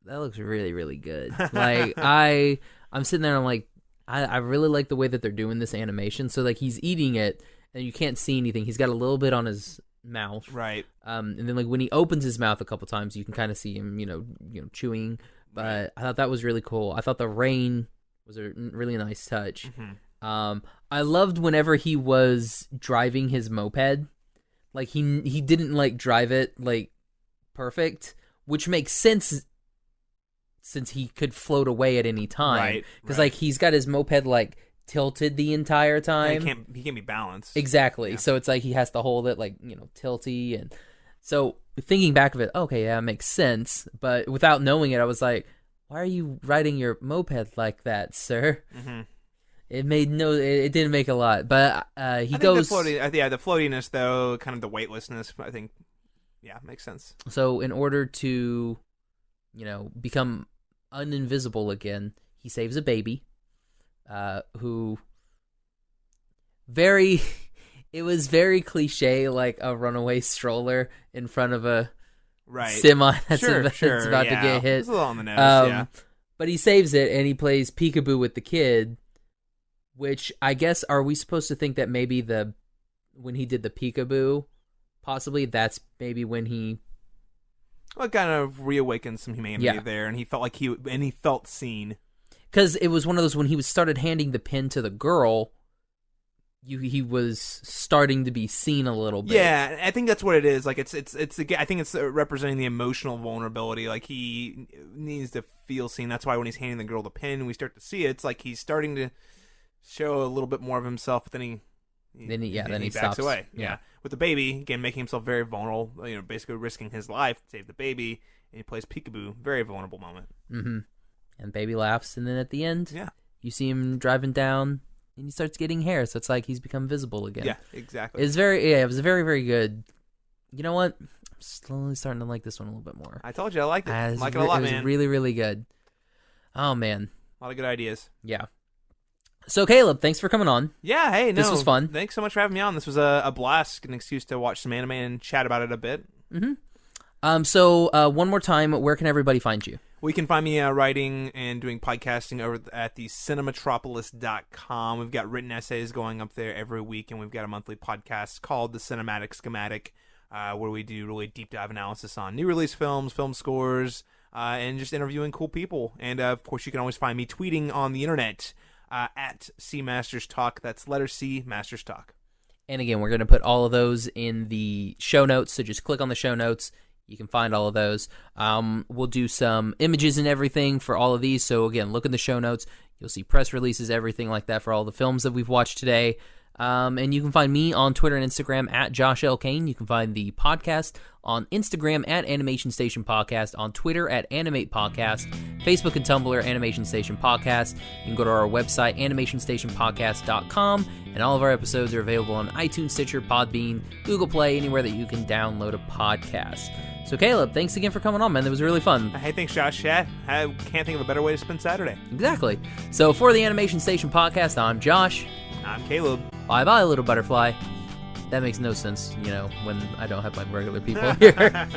looks really, really good. Like I'm sitting there and I'm like, I really like the way that they're doing this animation. So like he's eating it and you can't see anything. He's got a little bit on his mouth. Right. And then like when he opens his mouth a couple times, you can kind of see him, chewing. But I thought that was really cool. I thought the rain was a really nice touch. I loved whenever he was driving his moped. Like he didn't like drive it like perfect, which makes sense since he could float away at any time. Right. Because like he's got his moped like tilted the entire time. Yeah, he can't be balanced. Exactly. Yeah. So it's like he has to hold it like tilty and so. Thinking back of it, okay, yeah, it makes sense. But without knowing it, I was like, why are you riding your moped like that, sir? It didn't make a lot. But he goes... the floatiness, though, kind of the weightlessness, I think, makes sense. So in order to, become uninvisible again, he saves a baby who very... It was very cliche, like a runaway stroller in front of a semi that's about to get hit. It's a little on the nose, But he saves it, and he plays peekaboo with the kid. Which, I guess, are we supposed to think that maybe when he did the peekaboo, possibly that's maybe when he... Well, it kind of reawakened some humanity there, and he felt like he felt seen. Because it was one of those, when he started handing the pin to the girl, he was starting to be seen a little bit. Yeah, I think that's what it is. Like I think it's representing the emotional vulnerability. Like he needs to feel seen. That's why when he's handing the girl the pin, we start to see it. It's like he's starting to show a little bit more of himself, but then he backs stops away. Yeah, with the baby again, making himself very vulnerable. You know, basically risking his life to save the baby, and he plays peekaboo. Very vulnerable moment. Mm-hmm. And baby laughs, and then at the end, you see him driving down. And he starts getting hair, so it's like he's become visible again. Yeah, exactly. It was very, very good. You know what? I'm slowly starting to like this one a little bit more. I told you I liked it. I like it a lot, man. It was really, really good. Oh, man. A lot of good ideas. Yeah. So, Caleb, thanks for coming on. Yeah, hey, this was fun. Thanks so much for having me on. This was a blast, an excuse to watch some anime and chat about it a bit. Mm-hmm. So, one more time, where can everybody find you? Well, you can find me writing and doing podcasting over at the Cinematropolis.com. We've got written essays going up there every week, and we've got a monthly podcast called The Cinematic Schematic, where we do really deep dive analysis on new release films, film scores, and just interviewing cool people. And, of course, you can always find me tweeting on the internet at CMastersTalk. That's letter C, Masters Talk. And, again, we're going to put all of those in the show notes, so just click on the show notes. You can find all of those. We'll do some images and everything for all of these. So, again, look in the show notes. You'll see press releases, everything like that for all the films that we've watched today. And you can find me on Twitter and Instagram at Josh L. Kane. You can find the podcast on Instagram at Animation Station Podcast, on Twitter at Animate Podcast, Facebook and Tumblr, Animation Station Podcast. You can go to our website, animationstationpodcast.com, and all of our episodes are available on iTunes, Stitcher, Podbean, Google Play, anywhere that you can download a podcast. So, Caleb, thanks again for coming on, man. That was really fun. Hey, thanks, Josh. Yeah, I can't think of a better way to spend Saturday. Exactly. So, for the Animation Station Podcast, I'm Josh. I'm Caleb. Bye-bye, little butterfly. That makes no sense, when I don't have my regular people here.